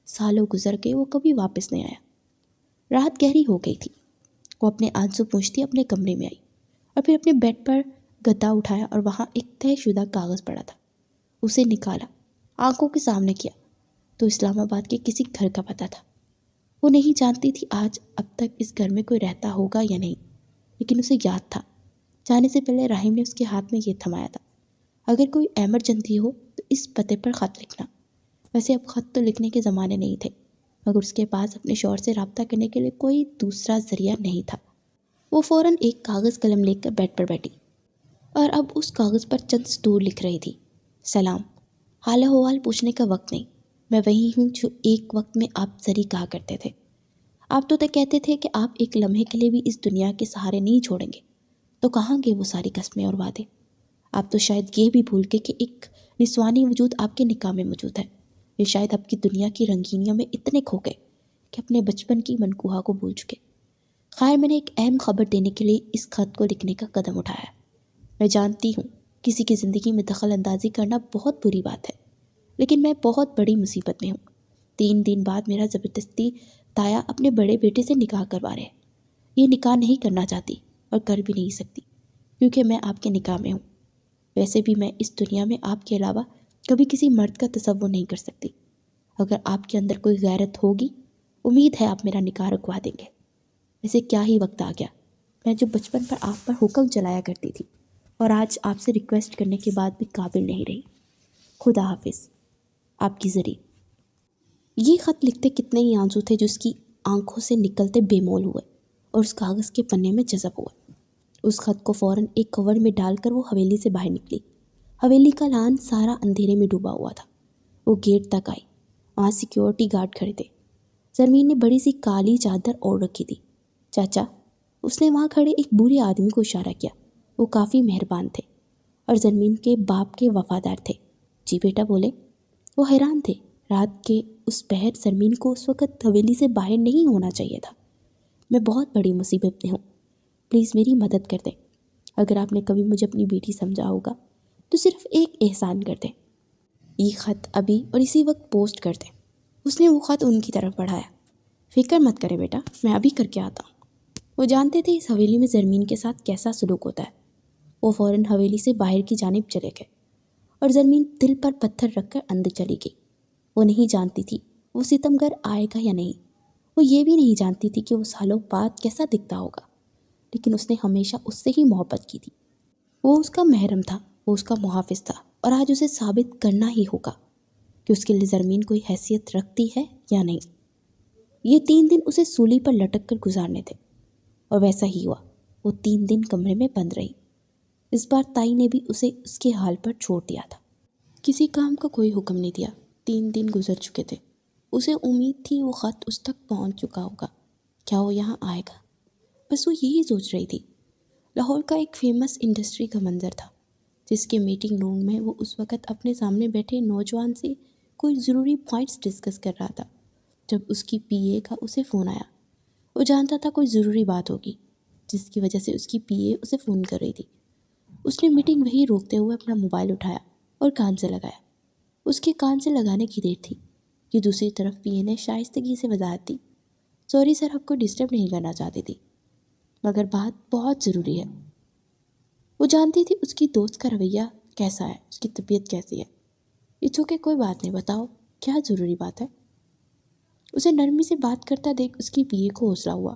سالوں گزر گئے، وہ کبھی واپس نہیں آیا۔ رات گہری ہو گئی تھی۔ وہ اپنے آنسو پوچھتی اپنے کمرے میں آئی اور پھر اپنے بیڈ پر گدا اٹھایا اور وہاں ایک طے شدہ کاغذ پڑا تھا۔ اسے نکالا، آنکھوں کے سامنے کیا تو اسلام آباد کے کسی گھر کا پتہ تھا۔ وہ نہیں جانتی تھی آج اب تک اس گھر میں کوئی رہتا ہوگا یا نہیں، لیکن اسے یاد تھا جانے سے پہلے راحیم نے اس کے ہاتھ میں یہ تھمایا تھا، اگر کوئی ایمرجنسی ہو تو اس پتے پر خط لکھنا۔ ویسے اب خط تو لکھنے کے زمانے نہیں تھے، مگر اس کے پاس اپنے شوہر سے رابطہ کرنے کے لیے کوئی دوسرا ذریعہ نہیں تھا۔ وہ فوراً ایک کاغذ قلم لے کر بیڈ پر بیٹھی اور اب اس کاغذ پر چند سطور لکھ رہی تھی۔ سلام، حال احوال پوچھنے کا وقت نہیں، میں وہی ہوں جو ایک وقت میں آپ زری کہا کرتے تھے۔ آپ تو کہتے تھے کہ آپ ایک لمحے کے لیے بھی اس دنیا کے سہارے نہیں چھوڑیں گے، تو کہاں گئے وہ ساری قسمیں اور وعدے؟ آپ تو شاید یہ بھی بھول گئے کہ ایک نسوانی وجود آپ کے نکاح میں موجود ہے۔ یہ شاید آپ کی دنیا کی رنگینیوں میں اتنے کھو گئے کہ اپنے بچپن کی منقوہہ کو بھول چکے۔ خیر، میں نے ایک اہم خبر دینے کے لیے اس خط کو لکھنے کا قدم اٹھایا۔ میں جانتی ہوں کسی کی زندگی میں دخل اندازی کرنا بہت بری بات ہے، لیکن میں بہت بڑی مصیبت میں ہوں۔ 3 دن بعد میرا زبردستی تایا اپنے بڑے بیٹے سے نکاح کروا رہے ہیں۔ یہ نکاح نہیں کرنا چاہتی اور کر بھی نہیں سکتی، کیونکہ میں آپ کے نکاح میں ہوں۔ ویسے بھی میں اس دنیا میں آپ کے علاوہ کبھی کسی مرد کا تصور نہیں کر سکتی۔ اگر آپ کے اندر کوئی غیرت ہوگی، امید ہے آپ میرا نکاح رکوا دیں گے۔ ویسے کیا ہی وقت آ گیا، میں جو بچپن پر آپ پر حکم چلایا کرتی تھی اور آج آپ سے ریکویسٹ کرنے کے بعد بھی قابل نہیں رہی۔ خدا حافظ، آپ کی زری۔ یہ خط لکھتے کتنے ہی آنسو تھے جو اس کی آنکھوں سے نکلتے بے مول ہوئے اور اس کاغذ کے پنے میں جذب ہوئے۔ اس خط کو فوراً ایک کور میں ڈال کر وہ حویلی سے باہر نکلی۔ حویلی کا لان سارا اندھیرے میں ڈوبا ہوا تھا۔ وہ گیٹ تک آئی، وہاں سیکیورٹی گارڈ کھڑے تھے۔ زرمین نے بڑی سی کالی چادر اوڑھ رکھی تھی۔ چاچا، اس نے وہاں کھڑے ایک بوڑھے آدمی کو اشارہ کیا۔ وہ کافی مہربان تھے اور زرمین کے باپ کے وفادار تھے۔ جی بیٹا، بولے۔ وہ حیران تھے، رات کے اس پہر زرمین کو اس وقت حویلی سے باہر نہیں ہونا چاہیے تھا۔ میں بہت بڑی مصیبت میں ہوں، پلیز میری مدد کر دیں۔ اگر آپ نے کبھی مجھے اپنی بیٹی سمجھا ہوگا تو صرف ایک احسان کر دیں، یہ خط ابھی اور اسی وقت پوسٹ کر دیں۔ اس نے وہ خط ان کی طرف بڑھایا۔ فکر مت کرے بیٹا، میں ابھی کر کے آتا ہوں۔ وہ جانتے تھے اس حویلی میں زرمین کے ساتھ کیسا سلوک ہوتا ہے۔ وہ فوراً حویلی سے باہر کی جانب چلے گئے اور زرمین دل پر پتھر رکھ کر اندر چلی گئی۔ وہ نہیں جانتی تھی وہ ستمگر آئے گا یا نہیں۔ وہ یہ بھی نہیں جانتی تھی کہ وہ سالوں بعد کیسا دکھتا ہوگا، لیکن اس نے ہمیشہ اس سے ہی محبت کی تھی۔ وہ اس کا محرم تھا، وہ اس کا محافظ تھا، اور آج اسے ثابت کرنا ہی ہوگا کہ اس کے لیے زرمین کوئی حیثیت رکھتی ہے یا نہیں۔ یہ 3 دن اسے سولی پر لٹک کر گزارنے تھے، اور ویسا ہی ہوا۔ وہ 3 دن کمرے میں بند رہی۔ اس بار تائی نے بھی اسے اس کے حال پر چھوڑ دیا تھا، کسی کام کا کوئی حکم نہیں دیا۔ 3 دن گزر چکے تھے۔ اسے امید تھی وہ خط اس تک پہنچ چکا ہوگا، کیا وہ یہاں آئے گا؟ بس وہ یہی سوچ رہی تھی۔ لاہور کا ایک فیمس انڈسٹری کا منظر تھا، جس کے میٹنگ روم میں وہ اس وقت اپنے سامنے بیٹھے نوجوان سے کوئی ضروری پوائنٹس ڈسکس کر رہا تھا جب اس کی پی اے کا اسے فون آیا۔ وہ جانتا تھا کوئی ضروری بات ہوگی، جس کی وجہ سے اس کی پی اے اسے فون کر رہی تھی۔ اس نے میٹنگ وہیں روکتے ہوئے اپنا موبائل اٹھایا اور کان سے لگایا۔ اس کے کان سے لگانے کی دیر تھی کہ دوسری طرف پی اے نے شائستگی سے وضاحت دی، سوری سر، آپ کو ڈسٹرب نہیں کرنا چاہتی تھی، مگر بات بہت ضروری ہے۔ وہ جانتی تھی اس کی دوست کا رویہ کیسا ہے، اس کی طبیعت کیسی ہے۔ اٹس اوکے، کوئی بات نہیں، بتاؤ کیا ضروری بات ہے۔ اسے نرمی سے بات کرتا دیکھ اس کی پی اے کو حوصلہ ہوا۔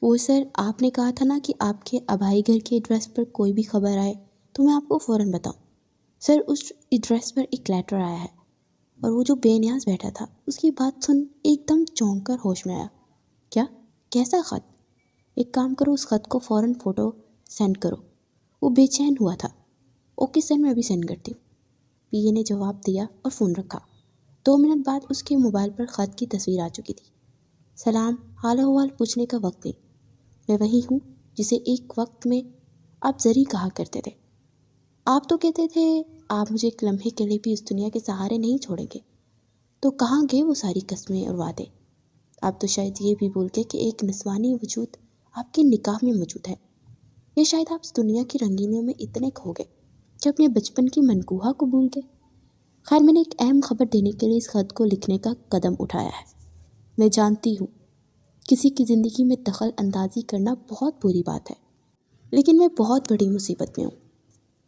وہ سر، آپ نے کہا تھا نا کہ آپ کے آبائی گھر کے ایڈریس پر کوئی بھی خبر آئے تو میں آپ کو فوراً بتاؤں۔ سر، اس ایڈریس پر ایک لیٹر آیا ہے۔ اور وہ جو بے نیاز بیٹھا تھا اس کی بات سن ایک دم چونک کر ہوش میں آیا۔ کیا؟ کیسا خط؟ ایک کام کرو، اس خط کو فوراً فوٹو سینڈ کرو۔ وہ بے چین ہوا تھا۔ اوکے سر، میں ابھی سینڈ کرتی ہوں۔ پی اے نے جواب دیا اور فون رکھا۔ 2 منٹ بعد اس کے موبائل پر خط کی تصویر آ چکی تھی۔ سلام، حال احوال پوچھنے کا وقت نہیں، میں وہی ہوں جسے ایک وقت میں آپ زری کہا کرتے تھے۔ آپ تو کہتے تھے آپ مجھے ایک لمحے کے لیے بھی اس دنیا کے سہارے نہیں چھوڑیں گے، تو کہاں گئے وہ ساری قسمیں اور وعدے؟ آپ تو شاید یہ بھی بھول گئے کہ ایک نسوانی وجود آپ کے نکاح میں موجود ہے، یا شاید آپ اس دنیا کی رنگینیوں میں اتنے کھو گئے کہ اپنے بچپن کی منقوہہ کو بھول گئے۔ خیر، میں نے ایک اہم خبر دینے کے لیے اس خط کو لکھنے کا قدم اٹھایا ہے۔ میں جانتی ہوں کسی کی زندگی میں دخل اندازی کرنا بہت بری بات ہے، لیکن میں بہت بڑی مصیبت میں ہوں۔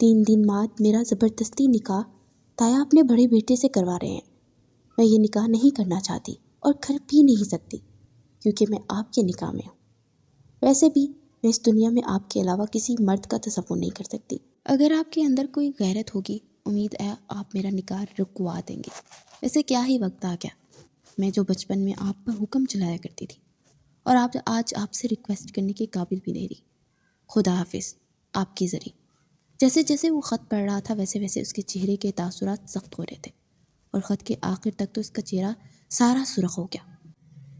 3 دن بعد میرا زبردستی نکاح تایا اپنے بڑے بیٹے سے کروا رہے ہیں۔ میں یہ نکاح نہیں کرنا چاہتی اور کر بھی نہیں سکتی، کیونکہ میں آپ کے نکاح میں ہوں۔ ویسے بھی میں اس دنیا میں آپ کے علاوہ کسی مرد کا تصور نہیں کر سکتی۔ اگر آپ کے اندر کوئی غیرت ہوگی، امید ہے آپ میرا نکاح رکوا دیں گے۔ ویسے کیا ہی وقت آ گیا، میں جو بچپن میں آپ پر حکم چلایا کرتی تھی اور آج آپ سے ریکویسٹ کرنے کے قابل بھی نہیں رہی۔ خدا حافظ، آپ کی زری۔ جیسے جیسے وہ خط پڑھ رہا تھا ویسے ویسے اس کے چہرے کے تاثرات سخت ہو رہے تھے، اور خط کے آخر تک تو اس کا چہرہ سارا سرخ ہو گیا۔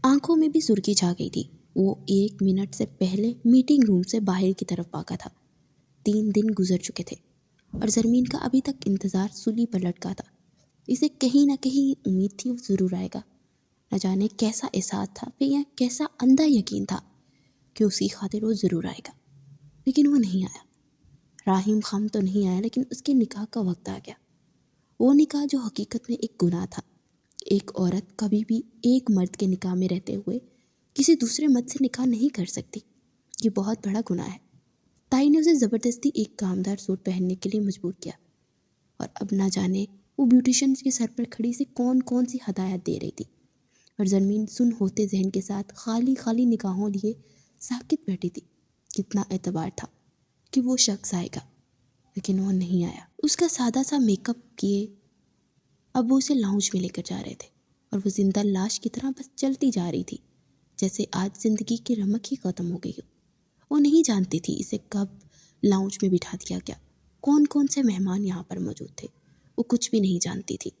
آنکھوں میں بھی سرخی چھا گئی تھی۔ وہ 1 منٹ سے پہلے میٹنگ روم سے باہر کی طرف بھاگا تھا۔ 3 دن گزر چکے تھے اور زرمین کا ابھی تک انتظار سولی پر لٹکا تھا۔ اسے کہیں نہ کہیں امید تھی وہ ضرور آئے گا۔ نہ جانے کیسا احساس تھا یا کیسا اندھا یقین تھا کہ اس کی خاطر وہ ضرور آئے گا، لیکن وہ نہیں آیا۔ راہیم خام تو نہیں آیا، لیکن اس کے نکاح کا وقت آ گیا۔ وہ نکاح جو حقیقت میں ایک گناہ تھا۔ ایک عورت کبھی بھی ایک مرد کے نکاح میں رہتے ہوئے کسی دوسرے مرد سے نکاح نہیں کر سکتی۔ یہ بہت بڑا گناہ ہے۔ تائی نے اسے زبردستی ایک کامدار سوٹ پہننے کے لیے مجبور کیا، اور اب نہ جانے وہ بیوٹیشین کے سر پر کھڑی سے کون کون سی ہدایت دے رہی تھی، اور زرمین سن ہوتے ذہن کے ساتھ خالی خالی نگاہوں لیے ساکت بیٹھی تھی۔ کتنا اعتبار تھا کہ وہ شخص آئے گا، لیکن وہ نہیں آیا۔ اس کا سادہ سا میک اپ کیے اب وہ اسے لاؤنج میں لے کر جا رہے تھے۔ اور وہ زندہ لاش کی طرح بس چلتی جا رہی تھی، جیسے آج زندگی کی رمق ہی ختم ہو گئی ہو۔ وہ نہیں جانتی تھی اسے کب لاؤنج میں بٹھا دیا گیا، کون کون سے مہمان یہاں پر موجود تھے، وہ کچھ بھی نہیں جانتی تھی۔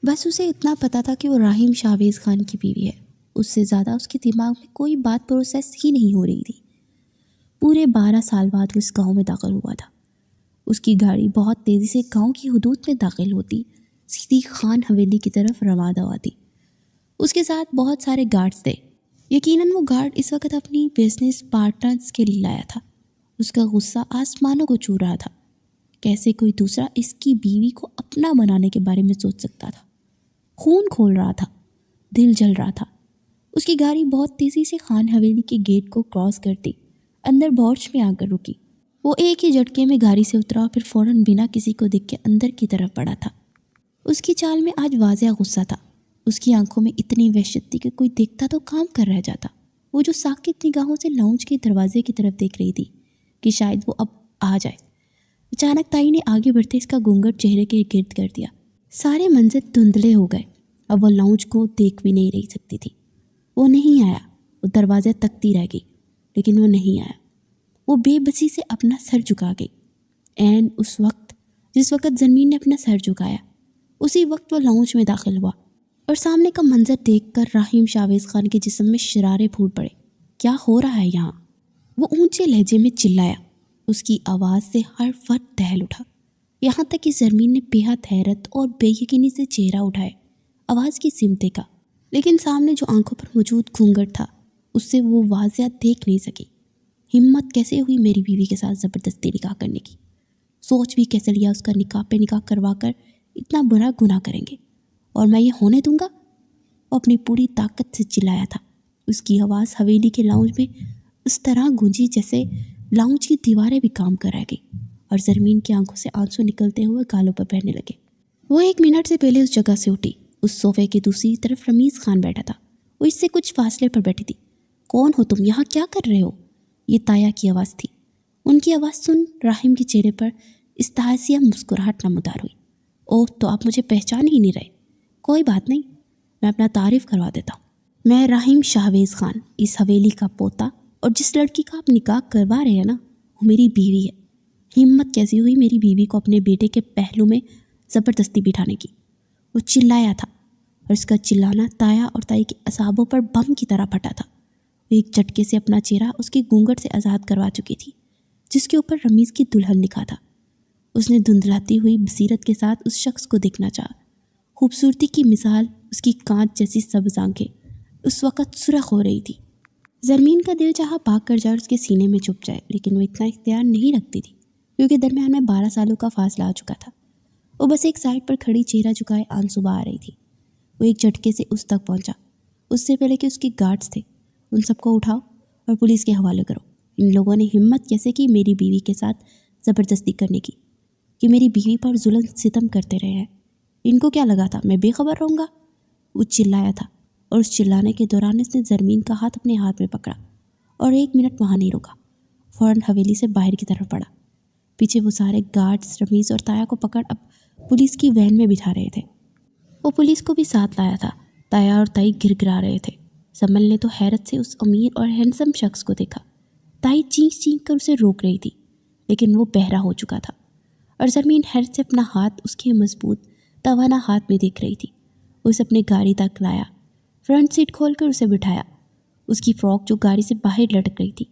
بس اسے اتنا پتا تھا کہ وہ راحیم شاہویز خان کی بیوی ہے۔ اس سے زیادہ اس کے دماغ میں کوئی بات پروسیس ہی نہیں ہو رہی تھی۔ پورے 12 سال بعد وہ اس گاؤں میں داخل ہوا تھا۔ اس کی گاڑی بہت تیزی سے گاؤں کی حدود میں داخل ہوتی، سیدھی خان حویلی کی طرف رواں دواتی۔ اس کے ساتھ بہت سارے گارڈز تھے۔ یقیناً وہ گارڈ اس وقت اپنی بزنس پارٹنرز کے لیے لایا تھا۔ اس کا غصہ آسمانوں کو چھو رہا تھا۔ کیسے کوئی دوسرا اس کی بیوی کو اپنا بنانے کے بارے میں سوچ سکتا تھا؟ خون کھول رہا تھا، دل جل رہا تھا۔ اس کی گاڑی بہت تیزی سے خان حویلی کے گیٹ کو کراس کرتی اندر بورچ میں آ کر رکی۔ وہ ایک ہی جھٹکے میں گاڑی سے اترا اور پھر فوراً بنا کسی کو دیکھ کے اندر کی طرف بڑھا تھا۔ اس کی چال میں آج واضح غصہ تھا۔ اس کی آنکھوں میں اتنی وحشت تھی کہ کوئی دیکھتا تو کام کر رہ جاتا۔ وہ جو ساکت نگاہوں سے لاؤنج کے دروازے کی طرف دیکھ رہی تھی کہ شاید وہ اب آ جائے، اچانک تائی نے آگے بڑھتے اس کا گھونگھٹ چہرے کے گرد کر دیا۔ سارے منظر دھندلے ہو گئے۔ اب وہ لاؤنج کو دیکھ بھی نہیں رہ سکتی تھی۔ وہ نہیں آیا۔ وہ دروازے تکتی رہ گئی، لیکن وہ نہیں آیا۔ وہ بے بسی سے اپنا سر جھکا گئی۔ عین اس وقت جس وقت زمین نے اپنا سر جھکایا، اسی وقت وہ لاؤنج میں داخل ہوا اور سامنے کا منظر دیکھ کر راحیم شاہویز خان کے جسم میں شرارے پھوٹ پڑے۔ کیا ہو رہا ہے یہاں؟ وہ اونچے لہجے میں چلایا۔ اس کی آواز سے ہر فرد دہل اٹھا، یہاں تک کہ زرمین نے بے حد حیرت اور بے یقینی سے چہرہ اٹھائے آواز کی سمت دیکھا، لیکن سامنے جو آنکھوں پر موجود گھونگھٹ تھا اس سے وہ واضح دیکھ نہیں سکی۔ ہمت کیسے ہوئی میری بیوی کے ساتھ زبردستی نکاح کرنے کی؟ سوچ بھی کیسے لیا اس کا نکاح پہ نکاح کروا کر اتنا برا گناہ کریں گے، اور میں یہ ہونے دوں گا؟ وہ اپنی پوری طاقت سے چلایا تھا۔ اس کی آواز حویلی کے لاؤنج میں اس طرح گونجی جیسے لاؤنج کی دیواریں بھی کام کر رہ گئی، اور زرمین کی آنکھوں سے آنسو نکلتے ہوئے گالوں پر بہنے لگے۔ وہ 1 منٹ سے پہلے اس جگہ سے اٹھی۔ اس صوفے کے دوسری طرف رمیز خان بیٹھا تھا۔ وہ اس سے کچھ فاصلے پر بیٹھی تھی۔ کون ہو تم؟ یہاں کیا کر رہے ہو؟ یہ تایا کی آواز تھی۔ ان کی آواز سن راحیم کے چہرے پر استحاثیہ مسکراہٹ نمودار ہوئی۔ اوہ، تو آپ مجھے پہچان ہی نہیں رہے۔ کوئی بات نہیں، میں اپنا تعارف کروا دیتا ہوں۔ میں راحیم شاہویز خان، اس حویلی کا پوتا، اور جس لڑکی کا آپ نکاح کروا رہے ہیں نا، وہ میری بیوی ہے۔ ہمت کیسی ہوئی میری بیوی کو اپنے بیٹے کے پہلو میں زبردستی بٹھانے کی؟ وہ چلایا تھا، اور اس کا چلانا تایا اور تائی کے اعصابوں پر بم کی طرح پھٹا تھا۔ وہ ایک جھٹکے سے اپنا چہرہ اس کے گھونگھٹ سے آزاد کروا چکی تھی، جس کے اوپر رمیز کی دلہن لکھا تھا۔ اس نے دھندلاتی ہوئی بصیرت کے ساتھ اس شخص کو دیکھنا چاہا۔ خوبصورتی کی مثال اس کی کانچ جیسی سبز آنکھیں اس وقت سرخ ہو رہی تھی۔ زرمین کا دل چاہا بھاگ کر جا اور اس کے سینے میں چھپ جائے، لیکن وہ اتنا اختیار نہیں رکھتی تھی کیونکہ درمیان میں 12 سالوں کا فاصلہ آ چکا تھا۔ وہ بس ایک سائڈ پر کھڑی چہرہ جھکائے آنسو بہا رہی تھی۔ وہ ایک جھٹکے سے اس تک پہنچا، اس سے پہلے کہ اس کے گارڈز تھے۔ ان سب کو اٹھاؤ اور پولیس کے حوالے کرو۔ ان لوگوں نے ہمت کیسے کی میری بیوی کے ساتھ زبردستی کرنے کی، کہ میری بیوی پر ظلم ستم کرتے رہے ہیں؟ ان کو کیا لگا تھا میں بے خبر رہوں گا؟ وہ چلایا تھا، اور اس چلانے کے دوران اس نے زرمین کا ہاتھ اپنے ہاتھ میں پکڑا اور 1 منٹ وہاں نہیں رکا، فوراً حویلی سے باہر کی طرف بڑھا۔ پیچھے وہ سارے گارڈز رمیز اور تایا کو پکڑ اب پولیس کی وین میں بٹھا رہے تھے۔ وہ پولیس کو بھی ساتھ لایا تھا۔ تایا اور تائی گر گرا رہے تھے۔ سمل نے تو حیرت سے اس امیر اور ہینڈسم شخص کو دیکھا۔ تائی چینک چینک کر اسے روک رہی تھی، لیکن وہ بہرا ہو چکا تھا، اور زرمین حیرت سے اپنا ہاتھ اس کے مضبوط توانا ہاتھ میں دیکھ رہی تھی۔ وہ اسے اپنے گاڑی تک لایا، فرنٹ سیٹ کھول کر اسے بٹھایا۔ اس کی فراک جو گاڑی سے باہر لٹک رہی تھی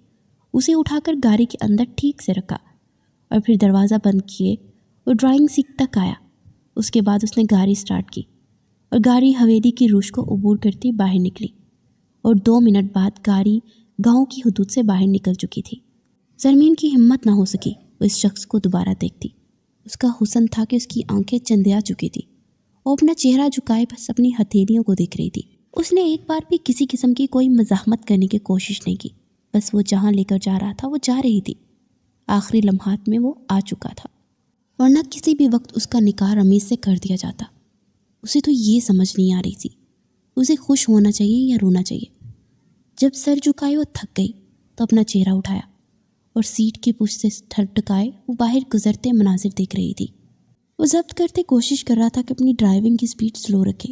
اسے اٹھا کر گاڑی کے اندر ٹھیک سے رکھا، اور پھر دروازہ بند کیے وہ ڈرائنگ سیٹ تک آیا۔ اس کے بعد اس نے گاڑی سٹارٹ کی اور گاڑی حویلی کی روش کو عبور کرتی باہر نکلی، اور 2 منٹ بعد گاڑی گاؤں کی حدود سے باہر نکل چکی تھی۔ زرمین کی ہمت نہ ہو سکی وہ اس شخص کو دوبارہ دیکھتی۔ اس کا حسن تھا کہ اس کی آنکھیں چندیا چکی تھی۔ وہ اپنا چہرہ جھکائے بس اپنی ہتھیلیوں کو دیکھ رہی تھی۔ اس نے ایک بار بھی کسی قسم کی کوئی مزاحمت کرنے کی کوشش نہیں کی، بس وہ جہاں لے کر جا رہا تھا وہ جا رہی تھی۔ آخری لمحات میں وہ آ چکا تھا، ورنہ کسی بھی وقت اس کا نکاح رمیز سے کر دیا جاتا۔ اسے تو یہ سمجھ نہیں آ رہی تھی اسے خوش ہونا چاہیے یا رونا چاہیے۔ جب سر جھکائے وہ تھک گئی تو اپنا چہرہ اٹھایا اور سیٹ کی پشت سے تھر ٹکائے وہ باہر گزرتے مناظر دیکھ رہی تھی۔ وہ ضبط کرتے کوشش کر رہا تھا کہ اپنی ڈرائیونگ کی سپیڈ سلو رکھے،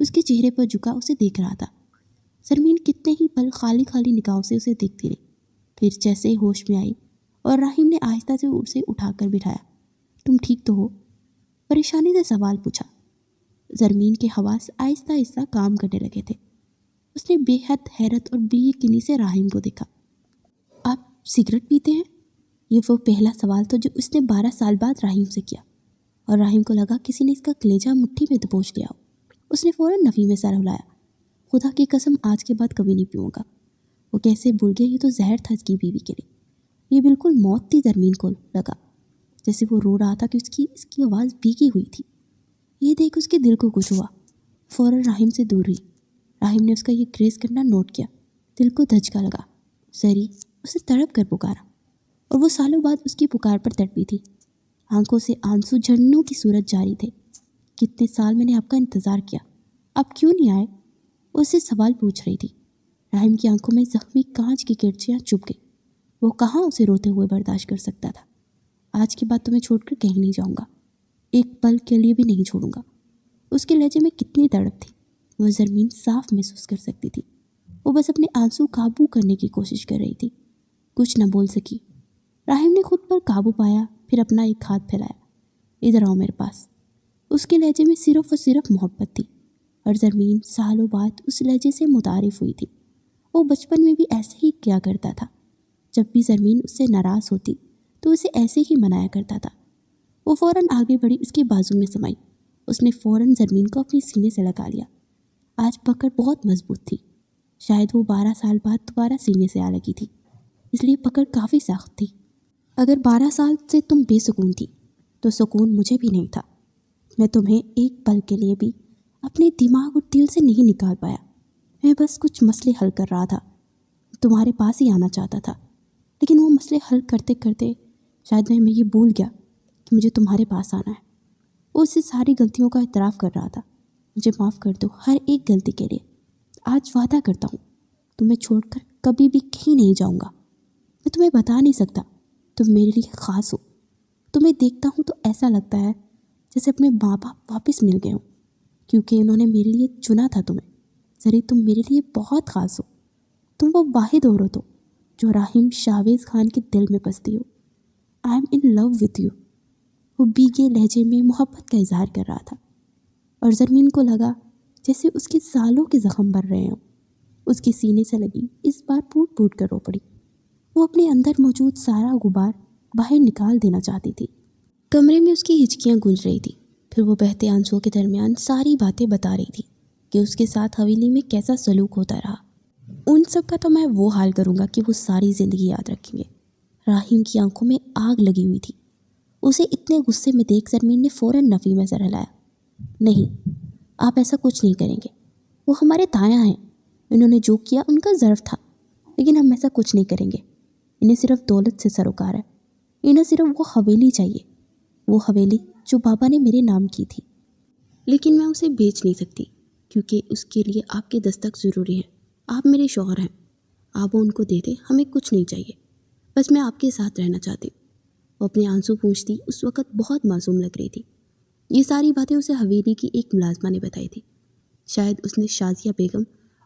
اس کے چہرے پر جھکا اسے دیکھ رہا تھا۔ زرمین کتنے ہی پل خالی خالی نگاہوں سے اسے دیکھتی رہی، پھر جیسے ہوش میں آئی اور راہیم نے آہستہ سے اسے اٹھا کر بٹھایا۔ تم ٹھیک تو ہو؟ پریشانی سے سوال پوچھا۔ زرمین کے حواس آہستہ آہستہ کام کرنے لگے تھے۔ اس نے بے حد حیرت اور بے یقینی سے راہیم کو دیکھا۔ آپ سگریٹ پیتے ہیں؟ یہ وہ پہلا سوال تھا جو اس نے 12 سال بعد راہیم سے کیا، اور راہیم کو لگا کسی نے اس کا کلیجہ مٹھی میں دبوچ لیا ہو۔ اس نے فوراً نفی میں سر ہلایا۔ خدا کی قسم آج کے بعد کبھی نہیں پیوں گا۔ وہ کیسے بھول گیا یہ تو زہر تھا اس کی بیوی کے لیے۔ یہ بالکل موت تھی۔ زرمین کو لگا جیسے وہ رو رہا تھا کہ اس کی آواز بھیگی ہوئی تھی۔ یہ دیکھ اس کے دل کو کچھ ہوا، فوراً راہیم سے دور ہوئی۔ راہیم نے اس کا یہ گریز کرنا نوٹ کیا، دل کو دھچکا لگا۔ زری اسے تڑپ کر پکارا، اور وہ سالوں بعد اس کی پکار پر تڑپی تھی۔ آنکھوں سے آنسو جھرنوں کی صورت جاری تھے۔ کتنے سال میں نے آپ کا انتظار کیا، آپ کیوں نہیں آئے؟ وہ اسے سوال پوچھ رہی تھی۔ راہیم کی آنکھوں میں زخمی کانچ کی کرچیاں چبھ گئی۔ وہ کہاں اسے روتے ہوئے برداشت کر سکتا تھا۔ آج کے بعد تمہیں چھوڑ کر کہیں نہیں جاؤں گا، ایک پل کے لیے بھی نہیں چھوڑوں گا۔ اس کے لہجے میں کتنی تڑپ تھی، وہ زرمین صاف محسوس کر سکتی تھی۔ وہ بس اپنے آنسو قابو کرنے کی کوشش کر رہی تھی، کچھ نہ بول سکی۔ راہیم نے خود پر قابو پایا، پھر اپنا ایک ہاتھ پھیلایا۔ ادھر آؤ میرے پاس۔ اس کے لہجے میں صرف اور صرف محبت تھی، اور زرمین سالوں بعد اس لہجے سے متعارف ہوئی تھی۔ وہ بچپن میں بھی ایسے ہی کیا کرتا تھا۔ جب بھی زرمین اس سے ناراض ہوتی تو اسے ایسے ہی منایا کرتا تھا۔ وہ فوراً آگے بڑھی، اس کے بازو میں سمائی۔ اس نے فوراً زرمین کو اپنے سینے سے لگا لیا۔ آج پکڑ بہت مضبوط تھی، شاید وہ 12 سال بعد دوبارہ سینے سے آ لگی تھی، اس لیے پکڑ کافی سخت تھی۔ اگر 12 سال سے تم بے سکون تھی تو سکون مجھے بھی نہیں تھا۔ میں تمہیں ایک پل کے لیے بھی اپنے دماغ اور دل سے نہیں نکال پایا۔ میں بس کچھ مسئلے حل کر رہا تھا، تمہارے پاس ہی آنا چاہتا تھا، لیکن وہ مسئلے حل کرتے کرتے شاید میں یہ بھول گیا کہ مجھے تمہارے پاس آنا ہے۔ وہ اس سے ساری غلطیوں کا اعتراف کر رہا تھا۔ مجھے معاف کر دو ہر ایک غلطی کے لیے۔ آج وعدہ کرتا ہوں تمہیں چھوڑ کر کبھی بھی کہیں نہیں جاؤں گا۔ میں تمہیں بتا نہیں سکتا، تم میرے لیے خاص ہو۔ تمہیں دیکھتا ہوں تو ایسا لگتا ہے جیسے اپنے ماں باپ واپس مل گئے ہوں، کیونکہ انہوں نے میرے لیے چنا تھا تمہیں۔ زری تم میرے لیے بہت خاص ہو۔ تم وہ واحد عورت ہو جو راہیم شاویز خان کے دل میں بستی ہو۔ I am in love with you. وہ بیگے لہجے میں محبت کا اظہار کر رہا تھا، اور زرمین کو لگا جیسے اس کے سالوں کے زخم بھر رہے ہوں۔ اس کے سینے سے لگی اس بار پھوٹ پھوٹ کر رو پڑی۔ وہ اپنے اندر موجود سارا غبار باہر نکال دینا چاہتی تھی۔ کمرے میں اس کی ہچکیاں گونج رہی تھی، پھر وہ بہتے آنسوؤں کے درمیان ساری باتیں بتا رہی تھی کہ اس کے ساتھ حویلی میں کیسا سلوک ہوتا رہا۔ ان سب کا تو میں وہ حال کروں گا کہ وہ ساری زندگی یاد رکھیں گے۔ راہیم کی آنکھوں میں آگ لگی ہوئی تھی۔ اسے اتنے غصے میں دیکھ زرمین نے فوراً نفی میں سر ہلایا۔ نہیں، آپ ایسا کچھ نہیں کریں گے۔ وہ ہمارے تایا ہیں، انہوں نے جو کیا ان کا ظرف تھا، لیکن ہم ایسا کچھ نہیں کریں گے۔ انہیں صرف دولت سے سروکار ہے، انہیں صرف وہ حویلی چاہیے، وہ حویلی جو بابا نے میرے نام کی تھی۔ لیکن میں اسے بیچ نہیں سکتی، کیونکہ اس کے لیے آپ کے دستخط ضروری ہیں۔ آپ میرے شوہر ہیں، آپ ان کو دے دیں، ہمیں کچھ نہیں چاہیے، بس میں آپ کے ساتھ رہنا چاہتی ہوں۔ وہ اپنے آنسو پوچھتی اس وقت بہت معصوم لگ رہی تھی۔ یہ ساری باتیں اسے حویلی کی ایک ملازمہ نے بتائی تھی۔ شاید اس نے شازیہ بیگم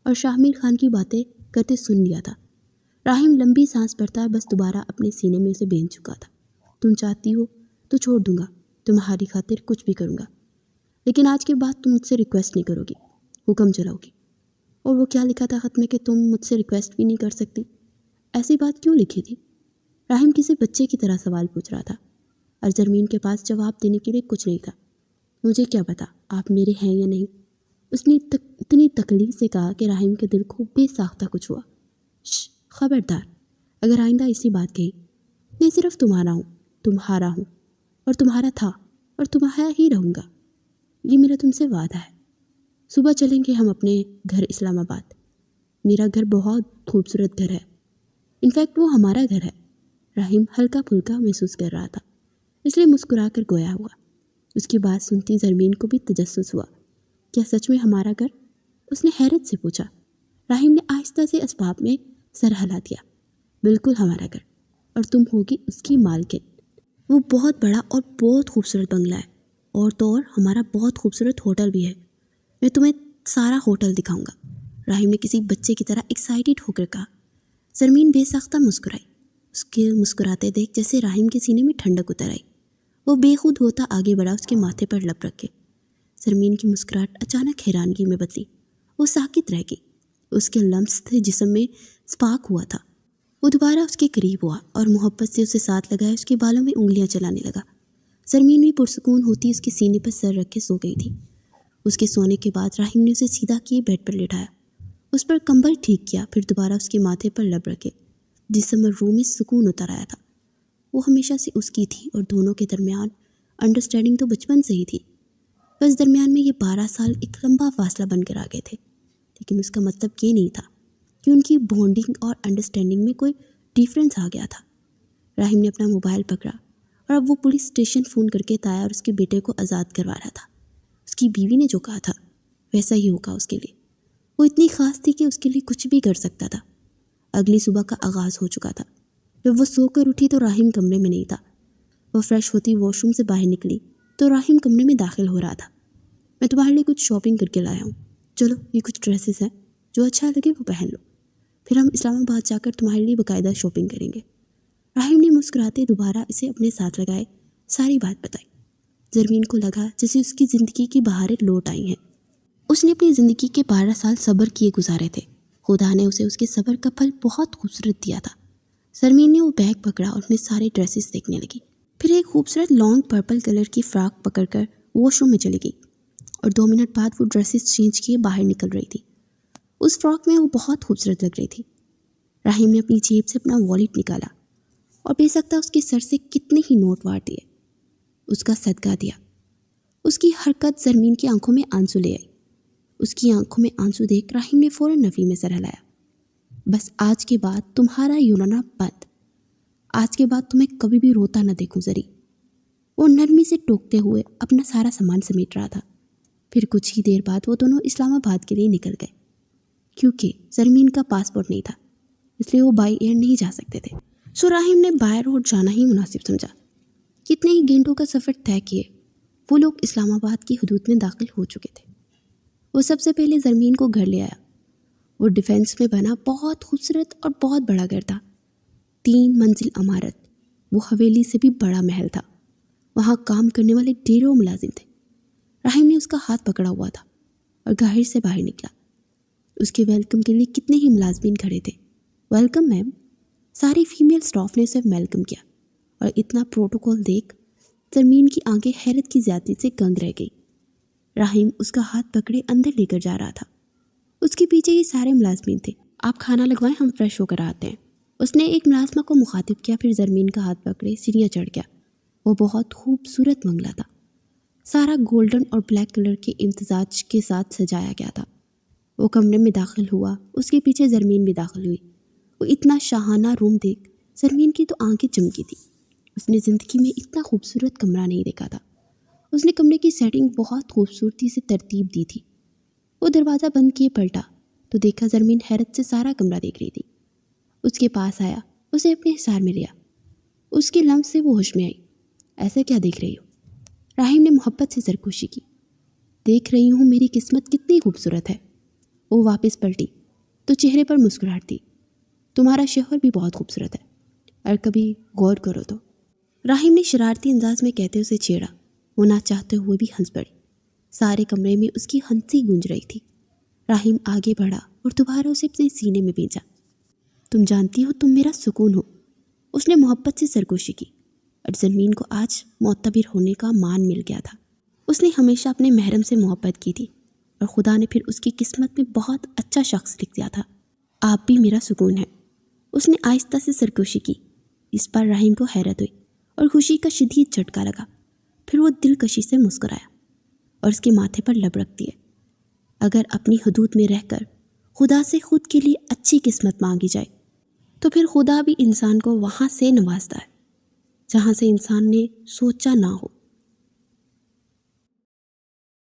اور شاہ میر خان کی باتیں کرتے سن لیا تھا۔ راہیم لمبی سانس بھرتا بس دوبارہ اپنے سینے میں اسے بیندھ چکا تھا۔ تم چاہتی ہو تو چھوڑ دوں گا، تمہاری خاطر کچھ بھی کروں گا، لیکن آج کے بعد تم مجھ سے ریکویسٹ نہیں کرو گی، حکم چلاؤ گی۔ اور وہ کیا لکھا تھا خط میں کہ تم مجھ سے ریکویسٹ بھی نہیں کر سکتی؟ ایسی بات کیوں لکھی تھی؟ راہیم کسی بچے کی طرح سوال پوچھ رہا تھا، اور زرمین کے پاس جواب دینے کے لیے کچھ نہیں تھا۔ مجھے کیا پتا آپ میرے ہیں یا نہیں، اس نے اتنی تکلیف سے کہا کہ راہیم کے دل کو بے ساختہ کچھ ہوا۔ خبردار، اگر آئندہ اسی بات کہی، میں صرف تمہارا ہوں، تمہارا ہوں، اور تمہارا تھا، اور تمہارا ہی رہوں گا۔ یہ میرا تم سے وعدہ ہے۔ صبح چلیں گے ہم اپنے گھر اسلام آباد۔ میرا گھر بہت خوبصورت گھر ہے، انفیکٹ وہ ہمارا گھر ہے۔ راہیم ہلکا پھلکا محسوس کر رہا تھا، اس لیے مسکرا کر گویا ہوا۔ اس کی بات سنتی زرمین کو بھی تجسس ہوا۔ کیا سچ میں ہمارا گھر؟ اس نے حیرت سے پوچھا۔ راہیم نے آہستہ سے اسباب میں سر ہلا دیا۔ بالکل ہمارا گھر، اور تم ہوگی اس کی مالکن۔ وہ بہت بڑا اور بہت خوبصورت بنگلہ ہے، اور تو اور ہمارا بہت خوبصورت ہوٹل بھی ہے۔ میں تمہیں سارا ہوٹل دکھاؤں گا، راہیم نے کسی بچے کی طرح ایکسائٹیڈ ہو کر کہا۔ زرمین بے ساختہ مسکرائی، اس کے مسکراتے دیکھ جیسے راہیم کے سینے میں ٹھنڈک اتر آئی۔ وہ بے خود ہوتا آگے بڑھا، اس کے ماتھے پر لب رکھ کے۔ زرمین کی مسکراہٹ اچانک حیرانگی میں بدلی، وہ ساکت رہ گئی۔ اس کے لمس تھے جسم میں سپارک ہوا تھا۔ وہ دوبارہ اس کے قریب ہوا اور محبت سے اسے ساتھ لگائے اس کے بالوں میں انگلیاں چلانے لگا۔ زرمین بھی پرسکون ہوتی اس کے سینے پر سر رکھ کے سو گئی تھی۔ اس کے سونے کے بعد راہیم نے اسے سیدھا کیے بیڈ پر لٹایا، اس پر کمبل ٹھیک کیا، پھر دوبارہ اس کے ماتھے پر لب رکھے۔ جسم اور روح میں سکون اتر آیا تھا۔ وہ ہمیشہ سے اس کی تھی اور دونوں کے درمیان انڈرسٹینڈنگ تو بچپن سے ہی تھی، بس درمیان میں یہ 12 سال ایک لمبا فاصلہ بن کر آ گئے تھے۔ لیکن اس کا مطلب یہ نہیں تھا کہ ان کی بانڈنگ اور انڈرسٹینڈنگ میں کوئی ڈیفرنس آ گیا تھا۔ راہیم نے اپنا موبائل پکڑا اور اب وہ پولیس اسٹیشن فون کر کے تایا اور اس کے بیٹے کو آزاد کروا رہا تھا۔ اس کی بیوی نے جو کہا تھا ویسا ہی ہوگا اس کے لیے۔ وہ اتنی خاص تھی کہ اس کے لیے کچھ بھی کر سکتا تھا۔ اگلی صبح کا آغاز ہو چکا تھا۔ جب وہ سو کر اٹھی تو راہیم کمرے میں نہیں تھا۔ وہ فریش ہوتی واش روم سے باہر نکلی تو راہیم کمرے میں داخل ہو رہا تھا۔ میں تمہارے لیے کچھ شاپنگ کر کے لایا ہوں، چلو یہ کچھ ڈریسز ہیں، جو اچھا لگے وہ پہن لو، پھر ہم اسلام آباد جا کر تمہارے لیے باقاعدہ شاپنگ کریں گے۔ راہیم نے مسکراتے دوبارہ اسے اپنے ساتھ لگائے، ساری بات بتائی۔ زرمین کو لگا جیسے اس کی زندگی کی بہاریں لوٹ آئی ہیں۔ اس نے اپنی زندگی کے 12 سال صبر کیے گزارے تھے، خدا نے اسے اس کے صبر کا پھل بہت خوبصورت دیا تھا۔ زرمین نے وہ بیگ پکڑا اور میں سارے ڈریسز دیکھنے لگی، پھر ایک خوبصورت لانگ پرپل کلر کی فراک پکڑ کر واش روم میں چلی گئی اور 2 منٹ بعد وہ ڈریسز چینج کیے باہر نکل رہی تھی۔ اس فراک میں وہ بہت خوبصورت لگ رہی تھی۔ راہیم نے اپنی جیب سے اپنا والیٹ نکالا اور بے سکتا اس کے سر سے کتنے ہی نوٹ وار دیے، اس کا صدقہ دیا۔ اس کی حرکت زرمین کی آنکھوں میں آنسو لے آئی۔ اس کی آنکھوں میں آنسو دیکھ راہیم نے فوراً نفی میں سر ہلایا۔ بس آج کے بعد تمہارا یہ رونا بند، آج کے بعد تمہیں کبھی بھی روتا نہ دیکھوں زری۔ وہ نرمی سے ٹوکتے ہوئے اپنا سارا سامان سمیٹ رہا تھا۔ پھر کچھ ہی دیر بعد وہ دونوں اسلام آباد کے لیے نکل گئے۔ کیونکہ زرمین کا پاسپورٹ نہیں تھا اس لیے وہ بائی ایئر نہیں جا سکتے تھے، سو راہیم نے بائی روڈ جانا ہی مناسب سمجھا۔ کتنے ہی گھنٹوں کا سفر طے کیے وہ لوگ اسلام آباد کی حدود میں داخل ہو چکے تھے۔ وہ سب سے پہلے زرمین کو گھر لے آیا۔ وہ ڈیفینس میں بنا بہت خوبصورت اور بہت بڑا گھر تھا، 3 منزل عمارت، وہ حویلی سے بھی بڑا محل تھا۔ وہاں کام کرنے والے ڈھیروں ملازم تھے۔ راہیم نے اس کا ہاتھ پکڑا ہوا تھا اور گاہر سے باہر نکلا۔ اس کے ویلکم کے لیے کتنے ہی ملازمین کھڑے تھے۔ ویلکم میم، ساری فیمیل اسٹاف نے اسے ویلکم کیا، اور اتنا پروٹوکول دیکھ زرمین کی آنکھیں حیرت کی زیادتی سے گنگ رہ گئی۔ راہیم اس کا ہاتھ پکڑے اندر لے کر جا رہا تھا۔ اس کے پیچھے یہ سارے ملازمین تھے۔ آپ کھانا لگوائیں، ہم فریش ہو کر آتے ہیں۔ اس نے ایک ملازمہ کو مخاطب کیا، پھر زرمین کا ہاتھ پکڑے سیڑھیاں چڑھ گیا۔ وہ بہت خوبصورت بنگلہ تھا، سارا گولڈن اور بلیک کلر کے امتزاج کے ساتھ سجایا گیا تھا۔ وہ کمرے میں داخل ہوا، اس کے پیچھے زرمین بھی داخل ہوئی۔ وہ اتنا شاہانہ روم دیکھ زرمین کی تو آنکھیں چمکی تھی۔ اس نے زندگی میں اتنا خوبصورت کمرہ نہیں دیکھا تھا۔ اس نے کمرے کی سیٹنگ بہت خوبصورتی سے ترتیب دی تھی۔ وہ دروازہ بند کیے پلٹا تو دیکھا زرمین حیرت سے سارا کمرہ دیکھ رہی تھی۔ اس کے پاس آیا، اسے اپنے حصار میں لیا۔ اس کے لمس سے وہ ہوش میں آئی۔ ایسا کیا دیکھ رہی ہو؟ راہیم نے محبت سے سرگوشی کی۔ دیکھ رہی ہوں میری قسمت کتنی خوبصورت ہے۔ وہ واپس پلٹی تو چہرے پر مسکراہٹ تھی۔ تمہارا شوہر بھی بہت خوبصورت ہے، اور کبھی غور کرو تو، راہیم نے شرارتی انداز میں کہتے اسے چھیڑا۔ وہ نہ چاہتے ہوئے بھی ہنس پڑی۔ سارے کمرے میں اس کی ہنسی گونج رہی تھی۔ راہیم آگے بڑھا اور دوبارہ اسے اپنے سینے میں بھیجا۔ تم جانتی ہو تم میرا سکون ہو، اس نے محبت سے سرگوشی کی، اور زرمین کو آج معتبر ہونے کا مان مل گیا تھا۔ اس نے ہمیشہ اپنے محرم سے محبت کی تھی، اور خدا نے پھر اس کی قسمت میں بہت اچھا شخص لکھ دیا تھا۔ آپ بھی میرا سکون ہے، اس نے آہستہ سے سرگوشی کی۔ اس پر راہیم کو حیرت ہوئی اور خوشی کا شدید جھٹکا لگا۔ پھر وہ دلکشی سے مسکرایا اور اس کے ماتھے پر لب رکھ دیے۔ اگر اپنی حدود میں رہ کر خدا سے خود کے لیے اچھی قسمت مانگی جائے تو پھر خدا بھی انسان کو وہاں سے نوازتا ہے جہاں سے انسان نے سوچا نہ ہو۔